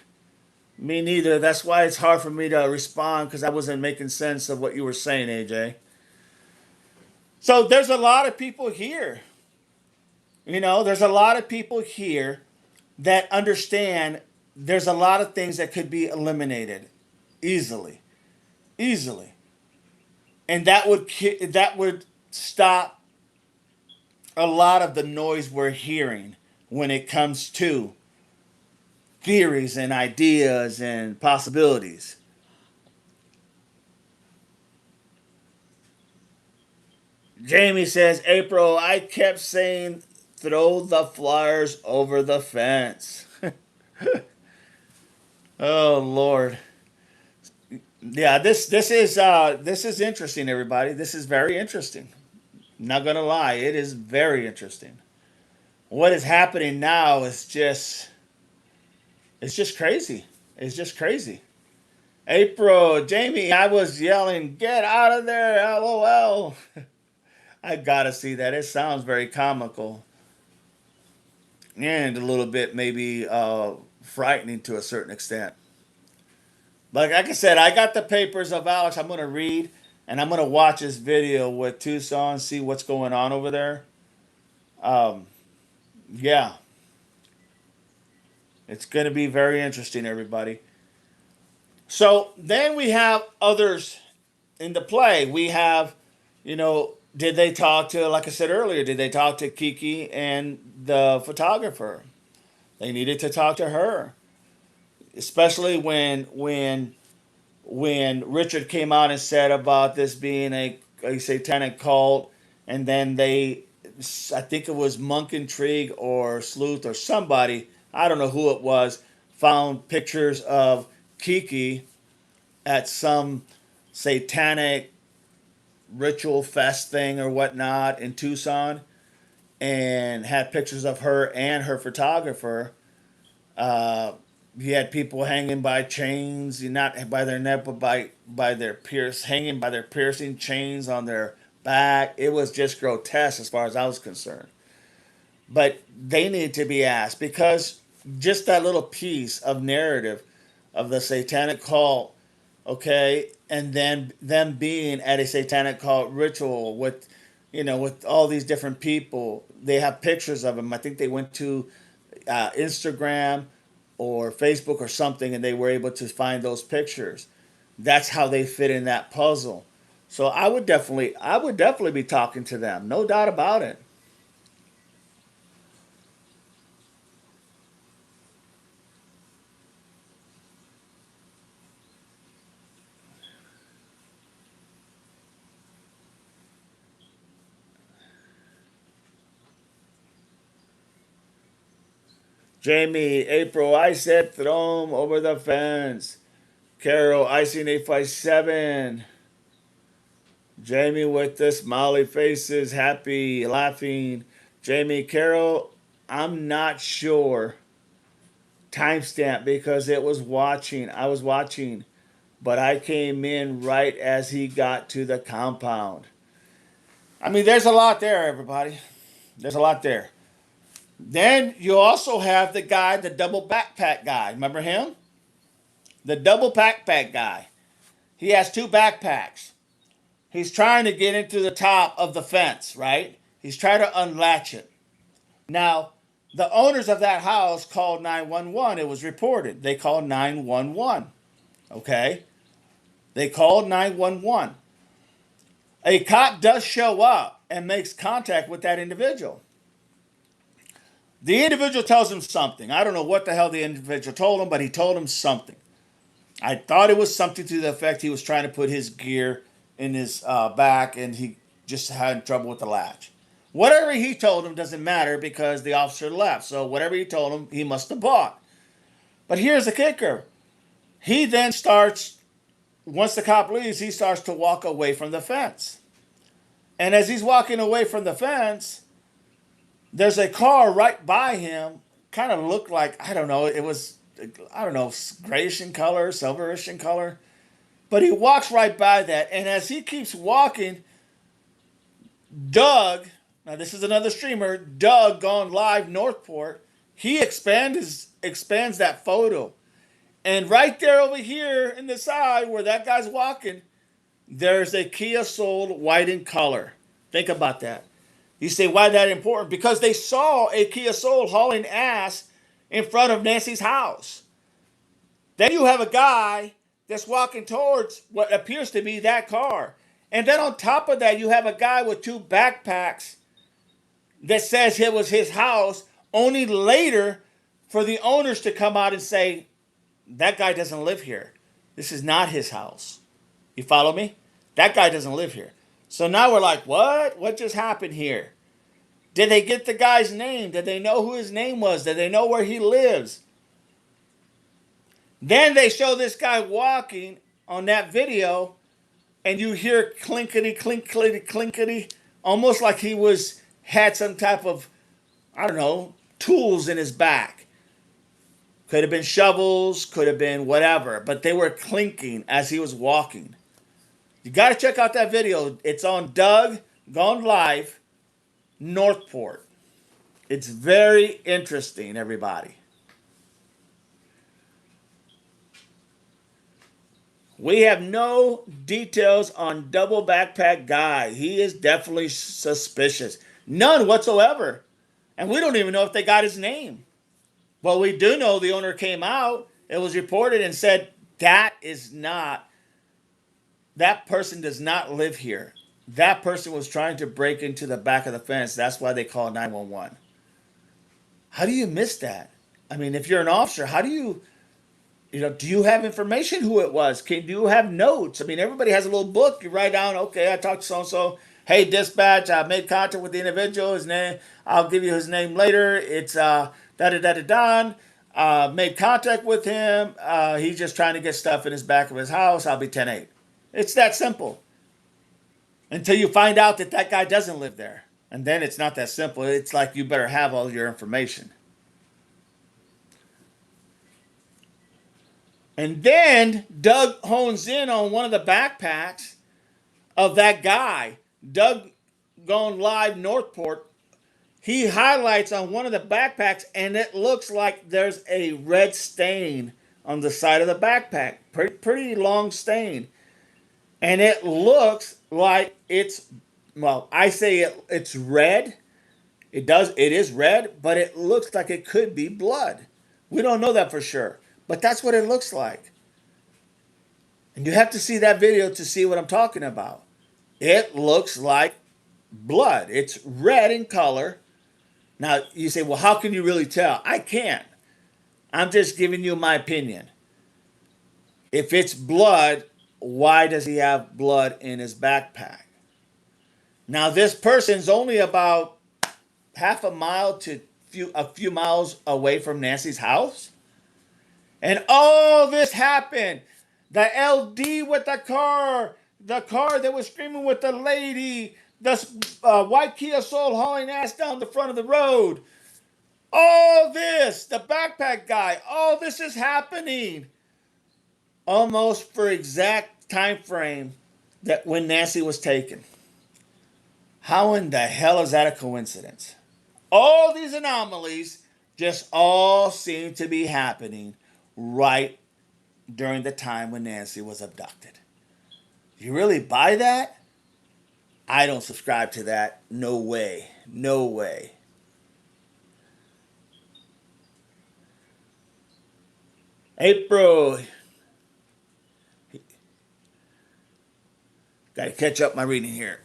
Me neither. That's why it's hard for me to respond because I wasn't making sense of what you were saying, AJ. So there's a lot of people here. There's a lot of people here that understand there's a lot of things that could be eliminated easily. Easily. And that would stop a lot of the noise we're hearing when it comes to theories and ideas and possibilities. Jamie says, April, I kept saying throw the flyers over the fence. Oh Lord. Yeah, this is interesting, everybody. This is very interesting. Not gonna lie, it is very interesting. What is happening now is just it's just crazy. It's just crazy. April, Jamie, I was yelling, get out of there, LOL. I gotta see that. It sounds very comical and a little bit maybe frightening to a certain extent. Like I said, I got the papers of Alex. I'm gonna read and I'm gonna watch this video with Tucson, see what's going on over there. Um, yeah, it's gonna be very interesting, everybody. So then we have others in the play. We have, did they talk to, like I said earlier, did they talk to Kiki and the photographer? They needed to talk to her. especially when Richard came out and said about this being a satanic cult, and then I think it was Monk Intrigue or Sleuth or somebody, I don't know who it was, found pictures of Kiki at some satanic ritual fest thing or whatnot in Tucson, and had pictures of her and her photographer. Uh, he had people hanging by chains, not by their neck, but by their hanging by their piercing chains on their back. It was just grotesque as far as I was concerned. But they need to be asked because just that little piece of narrative of the satanic cult, okay, and then them being at a satanic cult ritual with, with all these different people. They have pictures of them. I think they went to Instagram or Facebook or something, and they were able to find those pictures. That's how they fit in that puzzle. So I would definitely be talking to them, no doubt about it. Jamie, April, I said throw 'em over the fence. Carol, I seen 857. Jamie with the smiley faces, happy, laughing. Jamie, Carol, I'm not sure. Timestamp because it was watching. I was watching, but I came in right as he got to the compound. I mean, there's a lot there, everybody. There's a lot there. Then you also have the guy, the double backpack guy. Remember him? The double backpack guy. He has two backpacks. He's trying to get into the top of the fence, right? He's trying to unlatch it. Now, the owners of that house called 911. It was reported. They called 911. Okay? They called 911. A cop does show up and makes contact with that individual. The individual tells him something. I don't know what the hell the individual told him, but he told him something. I thought it was something to the effect he was trying to put his gear in his back and he just had trouble with the latch. Whatever he told him doesn't matter because the officer left. So whatever he told him, he must have bought. But here's the kicker. He then starts, once the cop leaves, he starts to walk away from the fence. And as he's walking away from the fence, there's a car right by him. Kind of looked like, I don't know, it was, I don't know, grayish in color, silverish in color. But he walks right by that. And as he keeps walking, Doug, now this is another streamer, Doug gone live Northport, he expands that photo. And right there over here in the side where that guy's walking, there's a Kia Soul white in color. Think about that. You say, why that important? Because they saw a Kia Soul hauling ass in front of Nancy's house. Then you have a guy that's walking towards what appears to be that car. And then on top of that, you have a guy with two backpacks that says it was his house, only later for the owners to come out and say, that guy doesn't live here. This is not his house. You follow me? That guy doesn't live here. So now we're like, what? What just happened here? Did they get the guy's name? Did they know who his name was? Did they know where he lives? Then they show this guy walking on that video, and you hear clinkety, clinkety, clinkety, almost like he had some type of, I don't know, tools in his back. Could have been shovels, could have been whatever, but they were clinking as he was walking. You got to check out that video. It's on Doug Gone Live, Northport. It's very interesting, everybody. We have no details on double backpack guy. He is definitely suspicious. None whatsoever. And we don't even know if they got his name. Well, we do know the owner came out. It was reported and said that person does not live here. That person was trying to break into the back of the fence. That's why they called 911. How do you miss that? I mean, if you're an officer, how do you Do you have information who it was? Do you have notes? I mean, everybody has a little book. You write down, okay, I talked to so and so. Hey, dispatch, I made contact with the individual. His name, I'll give you his name later. It's da da da da Don. Made contact with him. He's just trying to get stuff in his back of his house. I'll be 10-8. It's that simple. Until you find out that that guy doesn't live there. And then it's not that simple. It's like you better have all your information. And then Doug hones in on one of the backpacks of that guy. Doug going live Northport. He highlights on one of the backpacks, and it looks like there's a red stain on the side of the backpack. Pretty long stain. And it looks like well, I say it's red. It is red, but it looks like it could be blood. We don't know that for sure, but that's what it looks like. And you have to see that video to see what I'm talking about. It looks like blood. It's red in color. Now, you say, well, how can you really tell? I can't. I'm just giving you my opinion. If it's blood, why does he have blood in his backpack? Now, this person's only about half a mile to a few miles away from Nancy's house. And all this happened. The LD with the car that was screaming with the lady, the white Kia Soul hauling ass down the front of the road. All this, the backpack guy, all this is happening almost for exact time frame that when Nancy was taken. How in the hell is that a coincidence? All these anomalies just all seem to be happening right during the time when Nancy was abducted. You really buy that? I don't subscribe to that. No way. No way. April. Got to catch up my reading here.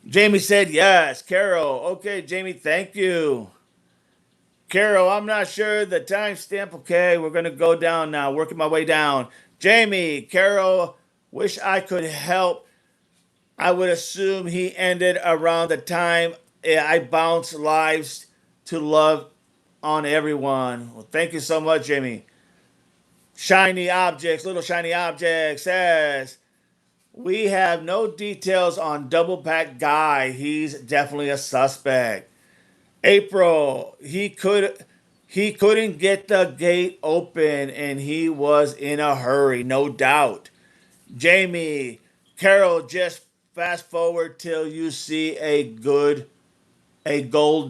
Jamie said yes. Carol. Okay, Jamie, thank you. Carol, I'm not sure the timestamp. Okay, we're going to go down now. Working my way down. Jamie, Carol, wish I could help. I would assume he ended around the time I bounced lives to love on everyone. Well, thank you so much, Jamie. Shiny Objects, Little Shiny Object says, we have no details on Double Pack Guy. He's definitely a suspect. April, he couldn't get the gate open and he was in a hurry, no doubt. Jamie, Carol, just fast forward till you see a gold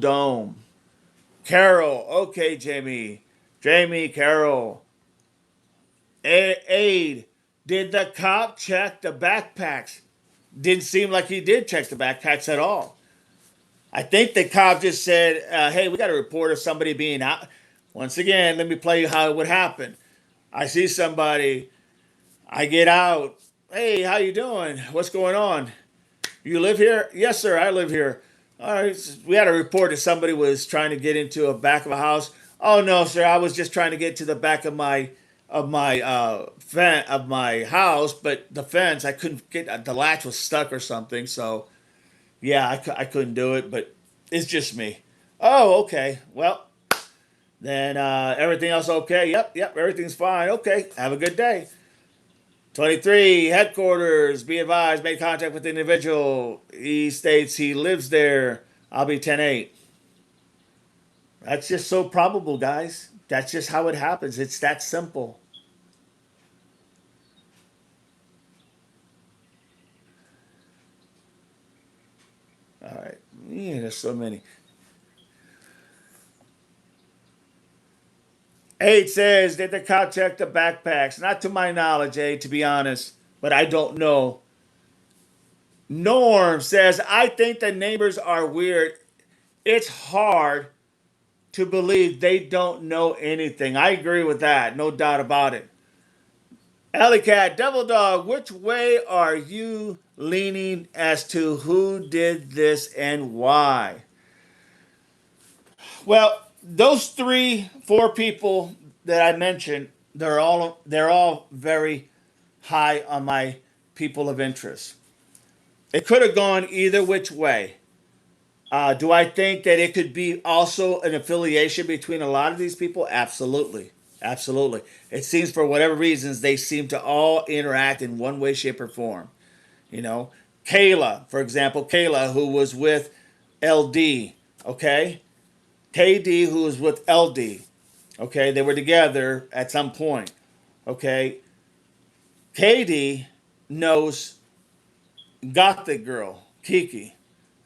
dome. Carol, okay, Jamie. Jamie, Carol. Aid, did the cop check the backpacks? Didn't seem like he did check the backpacks at all. I think the cop just said, hey, we got a report of somebody being out. Once again, let me play you how it would happen. I see somebody. I get out. Hey, how you doing? What's going on? You live here? Yes, sir, I live here. All right, we had a report that somebody was trying to get into a back of a house. Oh no, sir, I was just trying to get to the back of my house, but the fence I couldn't get. The latch was stuck or something. So yeah, I couldn't do it. But it's just me. Oh, okay. Well, then everything else okay? Yep, everything's fine. Okay, have a good day. 23, headquarters, be advised, made contact with the individual. He states he lives there. I'll be 10-8. That's just so probable, guys. That's just how it happens. It's that simple. All right. Yeah, there's so many. 8 says, did the cop check the backpacks? Not to my knowledge, to be honest, but I don't know. Norm says, I think the neighbors are weird. It's hard to believe they don't know anything. I agree with that, no doubt about it. Alley Cat, Devil Dog, which way are you leaning as to who did this and why? Well, those 3, 4 people, that I mentioned, they're all very high on my people of interest. It could have gone either which way. Do I think that it could be also an affiliation between a lot of these people? Absolutely. Absolutely. It seems for whatever reasons they seem to all interact in one way, shape, or form. You know, Kayla, for example, Kayla, who was with LD, okay? KD, who was with LD, okay? They were together at some point, okay? KD knows Gothic girl, Kiki.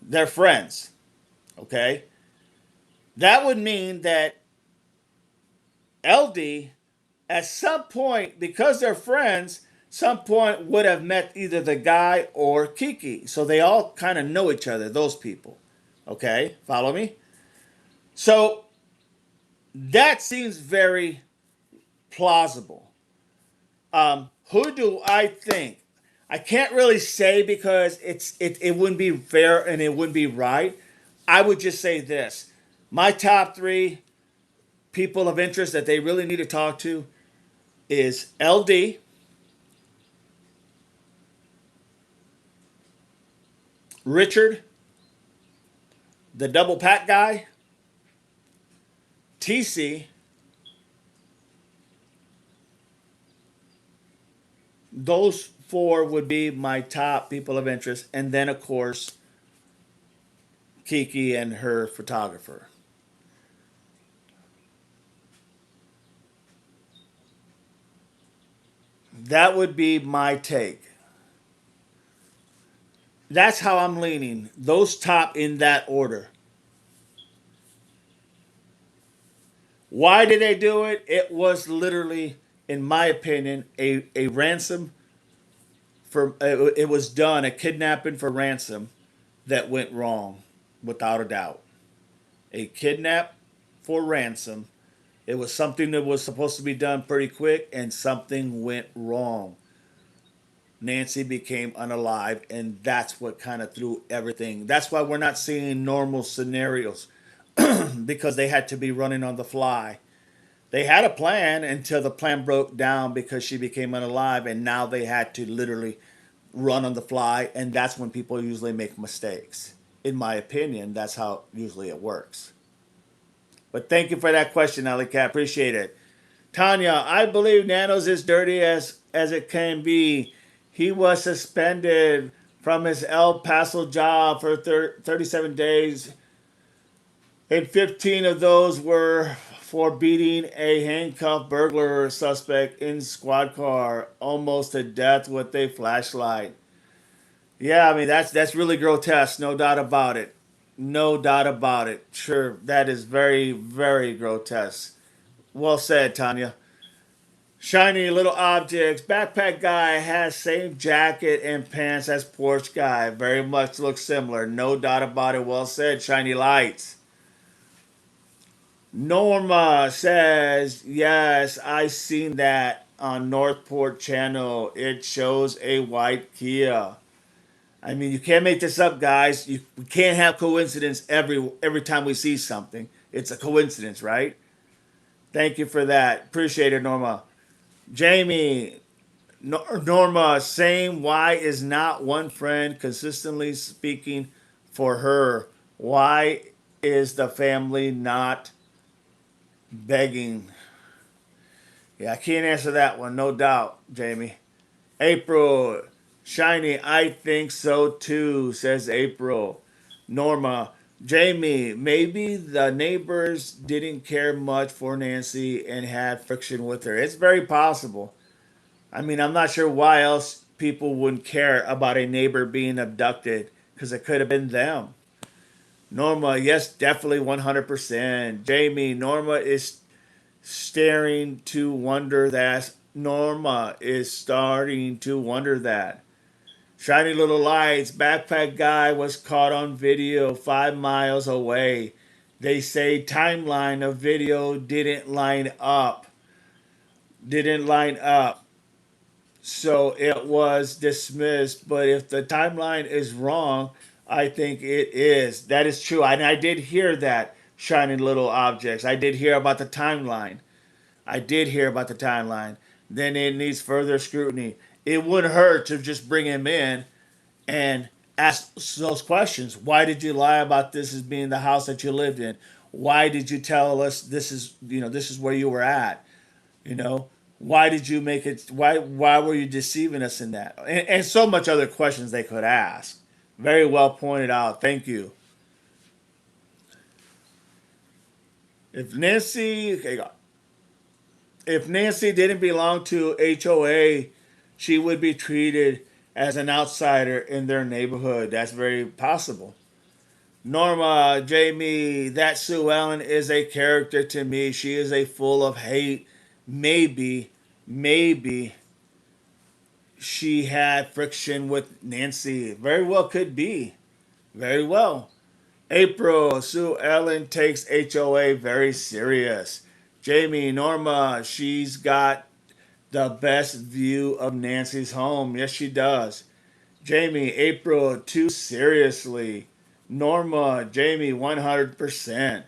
They're friends, okay? That would mean that LD, at some point, because they're friends, some point would have met either the guy or Kiki. So they all kind of know each other, those people. Okay, follow me? So that seems very plausible. Who do I think? I can't really say because it wouldn't be fair and it wouldn't be right. I would just say this: my top three people of interest that they really need to talk to is LD, Richard, the double pack guy, TC. Those four would be my top people of interest, and then of course Kiki and her photographer. That would be my take. That's how I'm leaning. Those top in that order. Why did they do it? It was literally, in my opinion, a ransom for. It was done a kidnapping for ransom that went wrong, without a doubt. A kidnap for ransom. It was something that was supposed to be done pretty quick, and something went wrong. Nancy became unalive, and that's what kind of threw everything. That's why we're not seeing normal scenarios because they had to be running on the fly. They had a plan until the plan broke down because she became unalive, and now they had to literally run on the fly, and that's when people usually make mistakes. In my opinion, that's how usually it works. But thank you for that question, Ellie Cat. Appreciate it. Tanya, I believe Nano's as dirty as it can be. He was suspended from his El Paso job for 37 days, and 15 of those were for beating a handcuffed burglar suspect in squad car almost to death with a flashlight. Yeah, I mean that's really grotesque, no doubt about it. No doubt about it. Sure, that is very very grotesque. Well said, Tanya. Shiny little objects. Backpack guy has same jacket and pants as porch guy. Very much looks similar. No doubt about it. Well said, shiny lights. Norma says, yes, I seen that on Northport Channel. It shows a white Kia. I mean, you can't make this up, guys. We can't have coincidence every time we see something. It's a coincidence, right? Thank you for that. Appreciate it, Norma. Jamie, Norma, same. Why is not one friend consistently speaking for her? Why is the family not begging? Yeah, I can't answer that one, no doubt, Jamie. April, Shiny, I think so too, says April. Norma, Jamie, maybe the neighbors didn't care much for Nancy and had friction with her. It's very possible. I mean, I'm not sure why else people wouldn't care about a neighbor being abducted because it could have been them. Norma, yes, definitely 100%. Jamie, Norma is staring to wonder that. Norma is starting to wonder that. Shiny little lights, backpack guy was caught on video 5 miles away. They say timeline of video didn't line up. Didn't line up. So it was dismissed. But if the timeline is wrong, I think it is. That is true. And I did hear that, shining little objects. I did hear about the timeline. I did hear about the timeline. Then it needs further scrutiny. It wouldn't hurt to just bring him in and ask those questions. Why did you lie about this as being the house that you lived in? Why did you tell us this is this is where you were at? You know, why did you make it? Why were you deceiving us in that? And so much other questions they could ask. Very well pointed out. Thank you. If Nancy, okay, if Nancy didn't belong to HOA, she would be treated as an outsider in their neighborhood. That's very possible. Norma, Jamie, that Sue Ellen is a character to me. She is a full of hate. Maybe she had friction with Nancy. Very well could be. Very well. April, Sue Ellen takes HOA very serious. Jamie, Norma, she's got the best view of Nancy's home. Yes, she does. Jamie, April, too seriously. Norma, Jamie, 100%.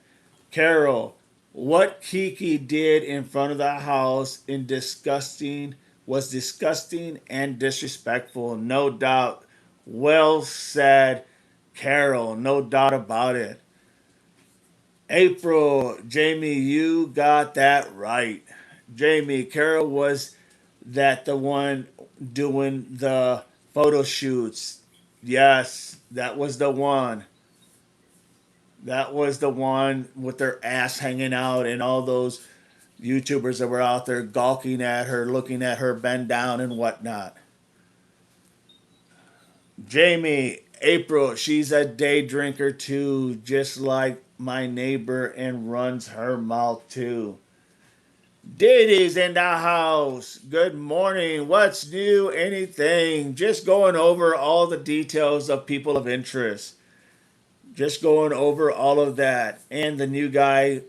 Carol, what Kiki did in front of the house in disgusting was disgusting and disrespectful, no doubt. Well said, Carol, no doubt about it. April, Jamie, you got that right. Jamie, Carol was that the one doing the photo shoots. Yes, that was the one. That was the one with their ass hanging out and all those YouTubers that were out there gawking at her, looking at her bend down and whatnot. Jamie, April, she's a day drinker too, just like my neighbor and runs her mouth too. Diddy's in the house. Good morning. What's new? Anything? Just going over all the details of people of interest. Just going over all of that. And the new guy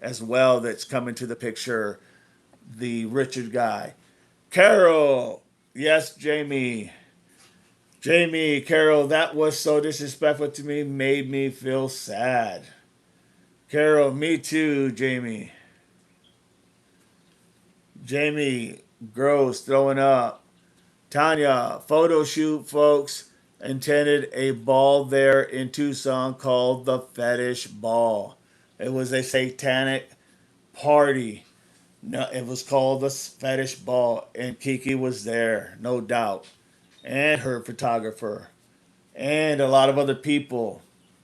as well that's coming to the picture, the Richard guy. Carol. Yes, Jamie. Jamie, Carol, that was so disrespectful to me, made me feel sad. Carol, me too, Jamie. Jamie, gross, throwing up. Tanya, photo shoot, folks. Intended a ball there in Tucson called the Fetish Ball. It was a satanic party. No, it was called the Fetish Ball, and Kiki was there, no doubt, and her photographer, and a lot of other people.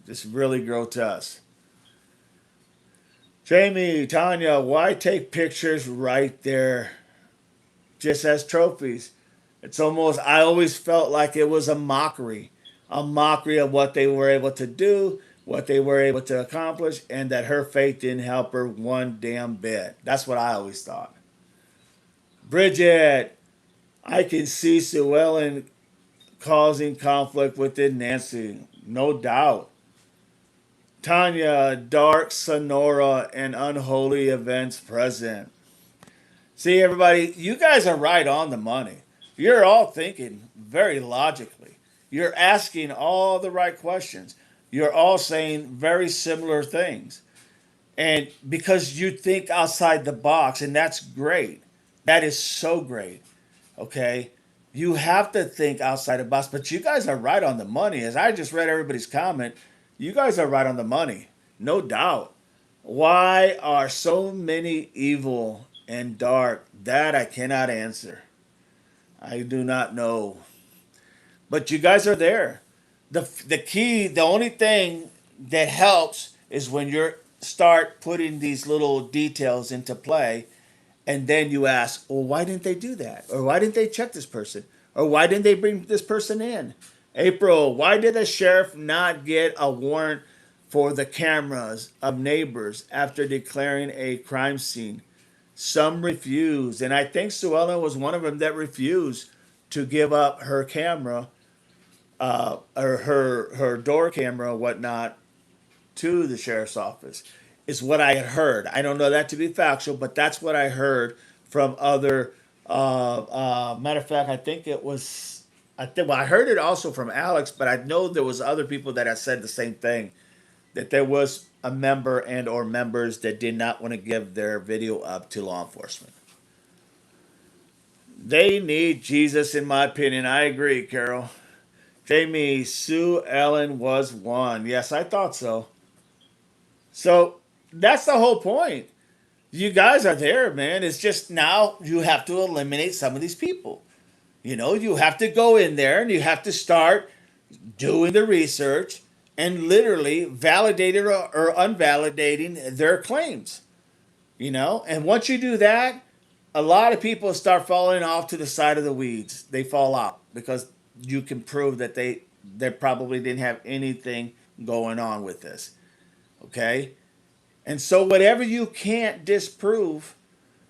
Just really grotesque. Jamie, Tanya, why take pictures right there just as trophies? It's almost, I always felt like it was a mockery of what they were able to do, what they were able to accomplish, and that her faith didn't help her one damn bit. That's what I always thought. Bridget, I can see Sue Ellen causing conflict within Nancy, no doubt. Tanya, dark, sonora, and unholy events present. See, everybody, you guys are right on the money. You're all thinking very logically. You're asking all the right questions. You're all saying very similar things. And because you think outside the box, and that's great. That is so great. Okay? You have to think outside the box, but you guys are right on the money. As I just read everybody's comment, you guys are right on the money. No doubt. Why are so many evil and dark? That I cannot answer. I do not know. But you guys are there. The key, the only thing that helps is when you start putting these little details into play, and then you ask, well, why didn't they do that? Or why didn't they check this person? Or why didn't they bring this person in? April, why did the sheriff not get a warrant for the cameras of neighbors after declaring a crime scene? Some refused, and I think Sue Ellen was one of them that refused to give up her camera, or her door camera, or whatnot, to the sheriff's office. Is what I had heard. I don't know that to be factual, but that's what I heard from other. Matter of fact, I think it was. I think well, I heard it also from Alex, but I know there was other people that had said the same thing. that there was a member and or members that did not want to give their video up to law enforcement. They need Jesus, in my opinion. I agree, Carol. Jamie, Sue Ellen was one. Yes, I thought so. So that's the whole point. You guys are there, man. It's just now you have to eliminate some of these people. You have to go in there and you have to start doing the research and literally validating or unvalidating their claims. And once you do that, a lot of people start falling off to the side of the weeds. They fall out because you can prove that they probably didn't have anything going on with this. Okay? And so whatever you can't disprove,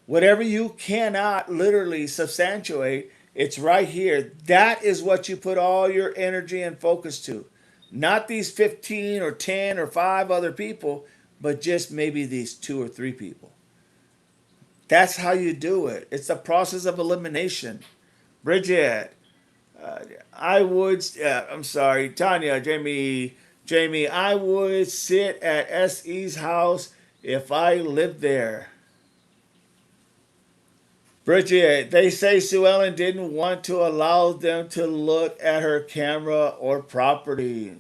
whatever you cannot literally substantiate, it's right here. That is what you put all your energy and focus to. Not these 15 or 10 or 5 other people, but just maybe these 2 or 3 people. That's how you do it. It's a process of elimination. Bridget, uh, I would, I'm sorry, Tanya, Jamie, I would sit at SE's house if I lived there. Bridget, they say Sue Ellen didn't want to allow them to look at her camera or property.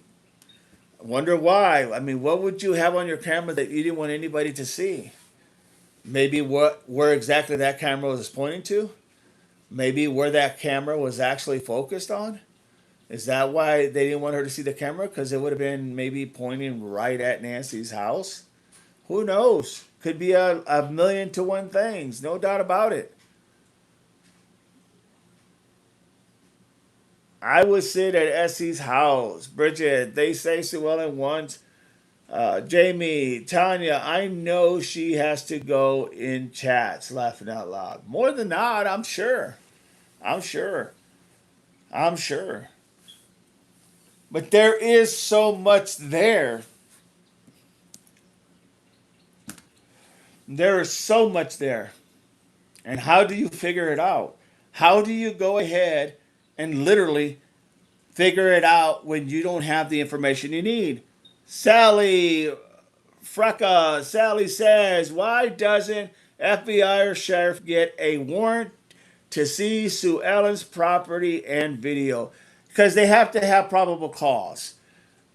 I wonder why. I mean, what would you have on your camera that you didn't want anybody to see? Maybe where exactly that camera was pointing to? Maybe where that camera was actually focused on? Is that why they didn't want her to see the camera? Because it would have been maybe pointing right at Nancy's house? Who knows? Could be a million to one things, no doubt about it. I would sit at Essie's house. Bridget, they say Sue Ellen once. Jamie, Tanya, I know she has to go in chats, laughing out loud. More than not, I'm sure. I'm sure. I'm sure. But there is so much there. There is so much there. And how do you figure it out? How do you go ahead and literally figure it out when you don't have the information you need? Sally Sally says, why doesn't FBI or sheriff get a warrant to see Sue Ellen's property and video? Because they have to have probable cause.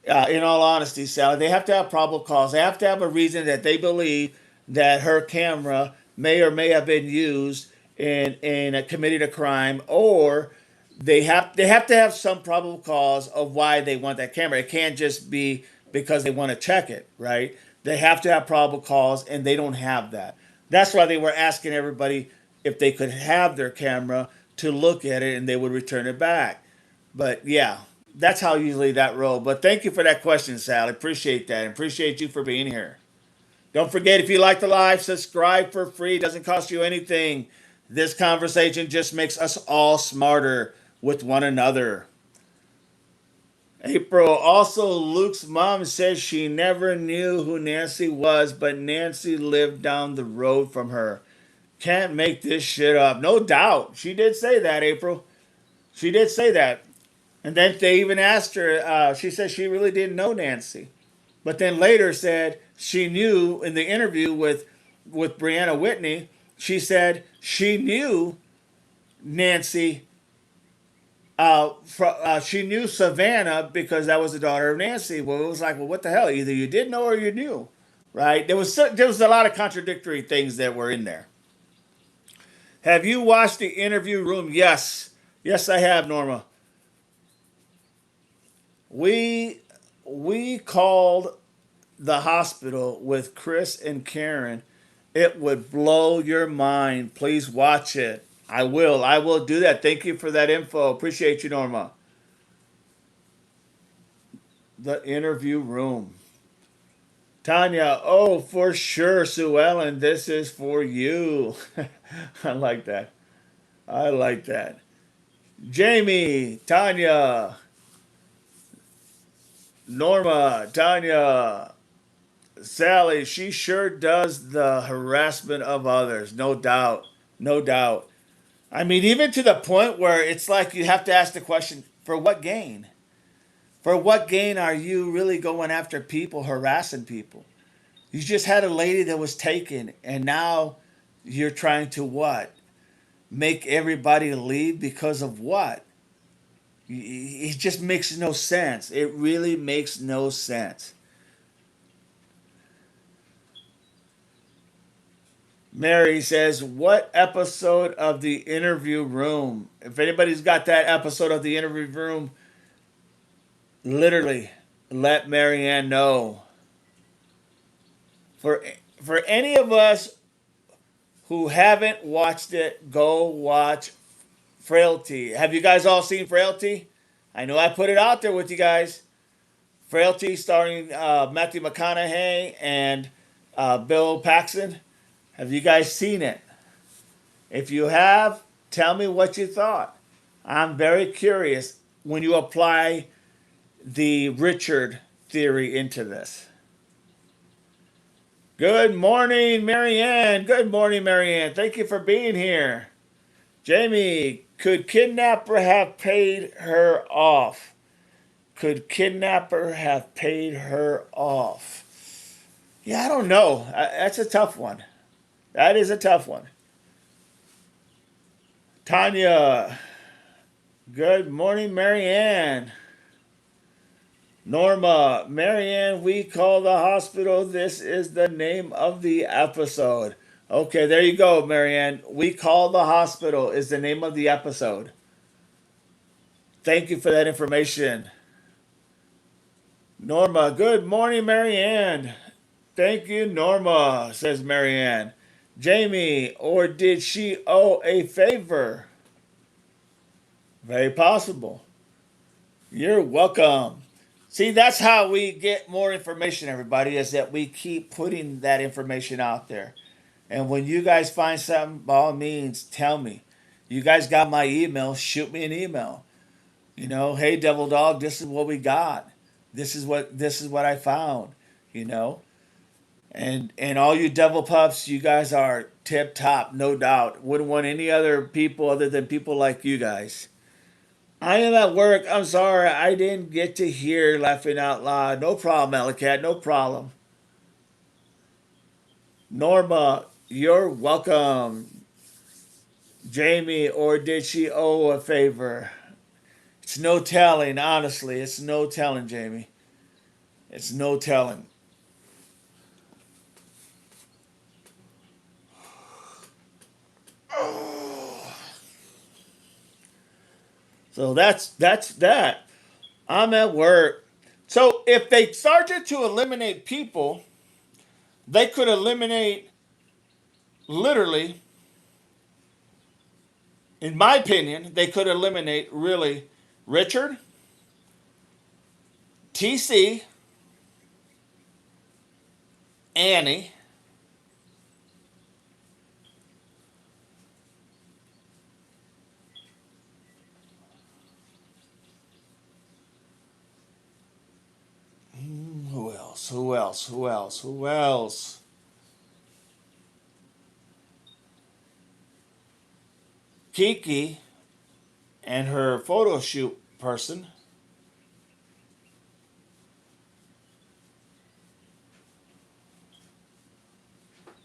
In all honesty, Sally, they have to have probable cause. They have to have a reason that they believe that her camera may or may have been used in committing a crime, or they have to have some probable cause of why they want that camera. It can't just be because they want to check it, right? They have to have probable cause, and they don't have that. That's why they were asking everybody if they could have their camera to look at it, and they would return it back. But yeah, that's how usually that roll. But thank you for that question, Sally. Appreciate that. And appreciate you for being here. Don't forget, if you like the live, subscribe for free. It doesn't cost you anything. This conversation just makes us all smarter with one another. April, also Luke's mom says she never knew who Nancy was, but Nancy lived down the road from her. Can't make this shit up. No doubt. She did say that, April. She did say that. And then they even asked her, she said she really didn't know Nancy. But then later said she knew in the interview with Brianna Whitney, she said she knew Nancy. She knew Savannah because that was the daughter of Nancy. Well, it was like, well, what the hell? Either you did know or you knew, right? There was a lot of contradictory things that were in there. Have you watched the interview room? Yes, yes, I have, Norma. We we called the hospital with Chris and Karen. It would blow your mind. Please watch it. I will. I will do that. Thank you for that info. Appreciate you, Norma. The interview room. Tanya, oh, for sure, Sue Ellen, this is for you. I like that. I like that. Jamie, Tanya, Norma, Tanya, Sally, she sure does the harassment of others. No doubt. No doubt. I mean, even to the point where it's like you have to ask the question, for what gain? For what gain are you really going after people, harassing people? You just had a lady that was taken, and now you're trying to what? Make everybody leave because of what? It just makes no sense. It really makes no sense. Mary says, "What episode of the interview room?" If anybody's got that episode of the interview room, literally let Marianne know. For for any of us who haven't watched it, go watch Frailty. Have you guys all seen Frailty? I know I put it out there with you guys. Frailty, starring Matthew McConaughey and Bill Paxton. Have you guys seen it? If you have, tell me what you thought. I'm very curious when you apply the Richard theory into this. Good morning, Marianne. Good morning, Marianne. Thank you for being here. Jamie, could kidnapper have paid her off? Could kidnapper have paid her off? Yeah, I don't know. That's a tough one. That is a tough one. Tanya, good morning, Marianne. Norma, Marianne, we call the hospital. This is the name of the episode. Okay, there you go, Marianne. We call the hospital is the name of the episode. Thank you for that information. Norma, good morning, Marianne. Thank you, Norma, says Marianne. Jamie, or did she owe a favor? Very possible. You're welcome. See, that's how we get more information, everybody, is that we keep putting that information out there. And when you guys find something, by all means, tell me. You guys got my email, shoot me an email. You know, hey Devil Dog, this is what we got. This is what I found, you know. And all you devil pups, you guys are tip top, no doubt. Wouldn't want any other people other than people like you guys. I am at work. I'm sorry. I didn't get to hear laughing out loud. No problem, Ellicat. No problem. Norma, you're welcome. Jamie, or did she owe a favor? It's no telling, honestly. It's no telling, Jamie. It's no telling. So that's that. I'm at work. So if they started to eliminate people, they could eliminate literally, in my opinion, they could eliminate really Richard, TC, Annie, who else? Who else? Who else? Who else? Kiki and her photo shoot person.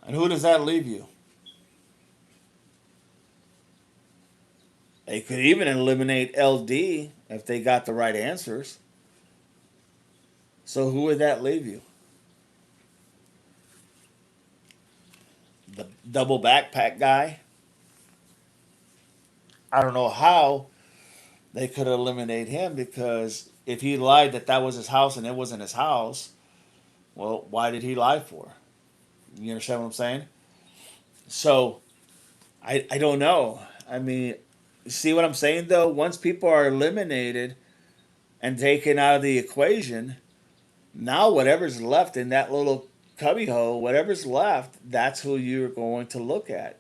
And who does that leave you? They could even eliminate LD if they got the right answers. So who would that leave you? The double backpack guy? I don't know how they could eliminate him because if he lied that that was his house and it wasn't his house, well, why did he lie for? You understand what I'm saying? So I don't know. I mean, see what I'm saying though? Once people are eliminated and taken out of the equation, now whatever's left in that little cubbyhole, whatever's left, that's who you're going to look at.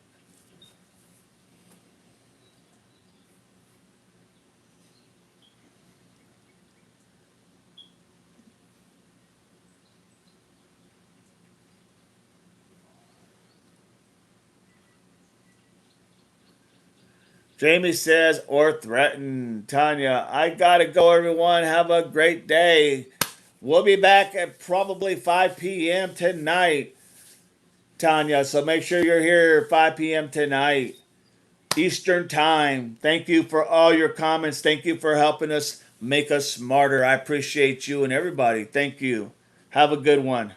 Jamie says, or threaten. Tanya, I gotta go, everyone. Have a great day. We'll be back at probably 5 p.m. tonight, Tanya. So make sure you're here 5 p.m. tonight, Eastern Time. Thank you for all your comments. Thank you for helping us make us smarter. I appreciate you and everybody. Thank you. Have a good one.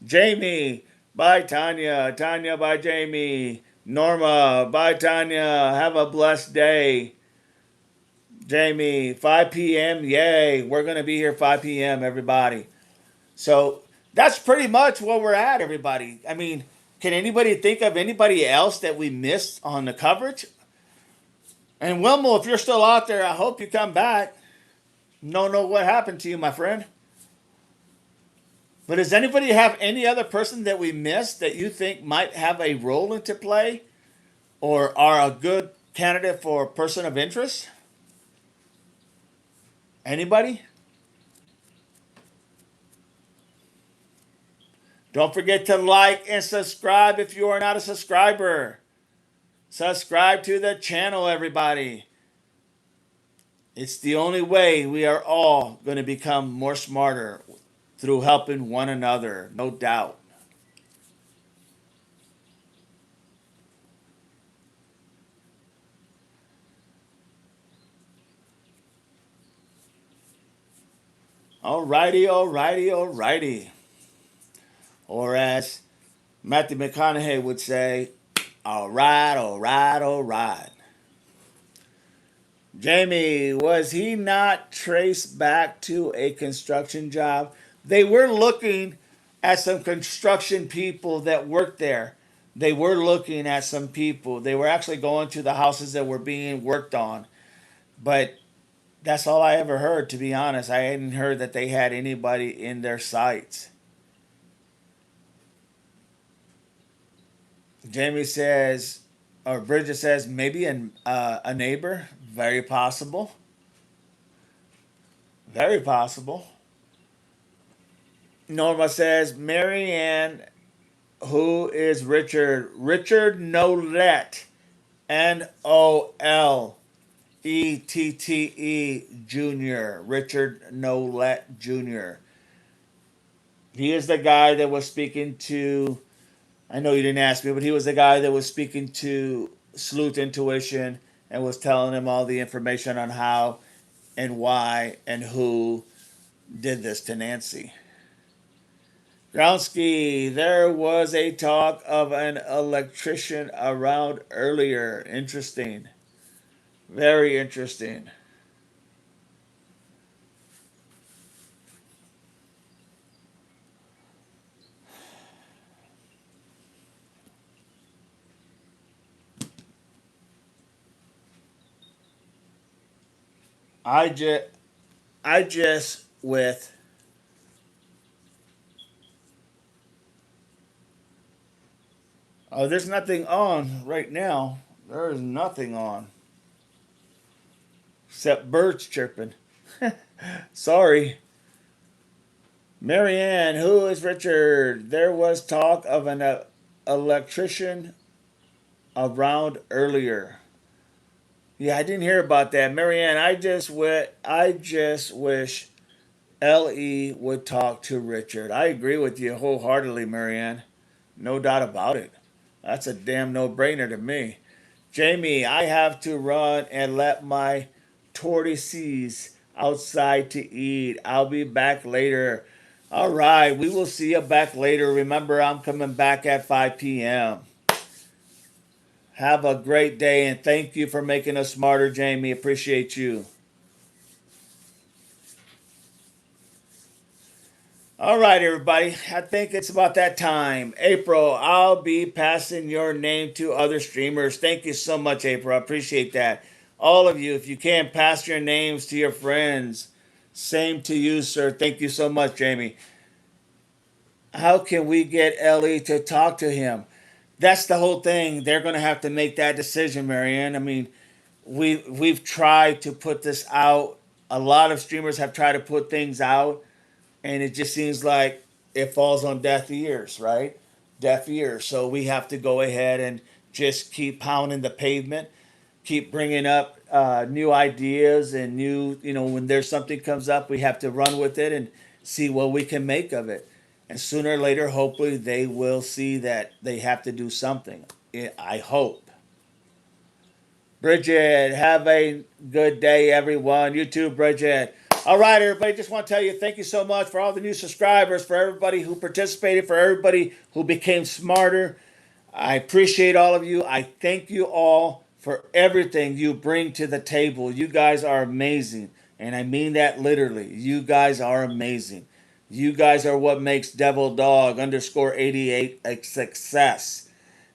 Jamie, bye Tanya. Tanya, bye Jamie. Norma, bye Tanya. Have a blessed day. Jamie, 5 p.m. Yay. We're going to be here 5 p.m., everybody. So that's pretty much where we're at, everybody. I mean, can anybody think of anybody else that we missed on the coverage? And Wilmo, if you're still out there, I hope you come back. No, know what happened to you, my friend. But does anybody have any other person that we missed that you think might have a role into play or are a good candidate for a person of interest? Anybody? Don't forget to like and subscribe if you are not a subscriber. Subscribe to the channel, everybody. It's the only way we are all going to become more smarter through helping one another, no doubt. Alrighty, alrighty, alrighty. Or as Matthew McConaughey would say, alright, alright, alright. Jamie, was he not traced back to a construction job? They were looking at some construction people that worked there. They were looking at some people. They were actually going to the houses that were being worked on. But that's all I ever heard, to be honest. I hadn't heard that they had anybody in their sights. Jamie says, or Bridget says, maybe a neighbor. Very possible. Very possible. Norma says, Marianne, who is Richard? Richard Nolette. Nolette Jr. Richard Nolette Jr. He is the guy that was speaking to, I know you didn't ask me, but he was the guy that was speaking to Sleuth Intuition and was telling him all the information on how and why and who did this to Nancy. Gronsky, there was a talk of an electrician around earlier. Interesting. Very interesting. I just, I just with, oh, there's nothing on right now. There is nothing on except birds chirping. Sorry. Marianne, who is Richard? There was talk of an electrician around earlier. Yeah, I didn't hear about that. Marianne, I just wish LE would talk to Richard. I agree with you wholeheartedly, Marianne. No doubt about it. That's a damn no-brainer to me. Jamie, I have to run and let my tortoises outside to eat. I'll be back later. All right, we will see you back later. Remember, I'm coming back at 5 p.m. Have a great day and thank you for making us smarter, Jamie. Appreciate you. All right, everybody. I think it's about that time. April, I'll be passing your name to other streamers. Thank you so much, April. I appreciate that. All of you, if you can, pass your names to your friends. Same to you, sir. Thank you so much, Jamie. How can we get Ellie to talk to him? That's the whole thing. They're going to have to make that decision, Marianne. I mean, we've tried to put this out. A lot of streamers have tried to put things out, and it just seems like it falls on deaf ears, right? Deaf ears. So we have to go ahead and just keep pounding the pavement, keep bringing up new ideas and new, when there's something comes up, we have to run with it and see what we can make of it. And sooner or later, hopefully, they will see that they have to do something. I hope. Bridget, have a good day, everyone. You too, Bridget. All right, everybody. Just want to tell you thank you so much for all the new subscribers, for everybody who participated, for everybody who became smarter. I appreciate all of you. I thank you all for everything you bring to the table. You guys are amazing. And I mean that literally. You guys are amazing. You guys are what makes Devil Dog underscore 88 a success.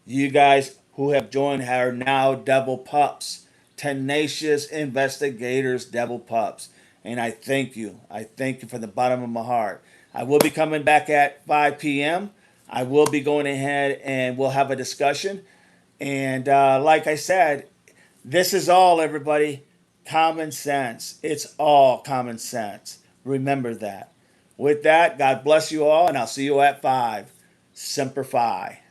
You guys who have joined are now Devil Pups, tenacious investigators, Devil Pups. And I thank you. I thank you from the bottom of my heart. I will be coming back at 5 p.m. I will be going ahead and we'll have a discussion. And like I said, this is all, everybody, common sense. It's all common sense. Remember that. With that, God bless you all, and I'll see you at 5. Semper Fi.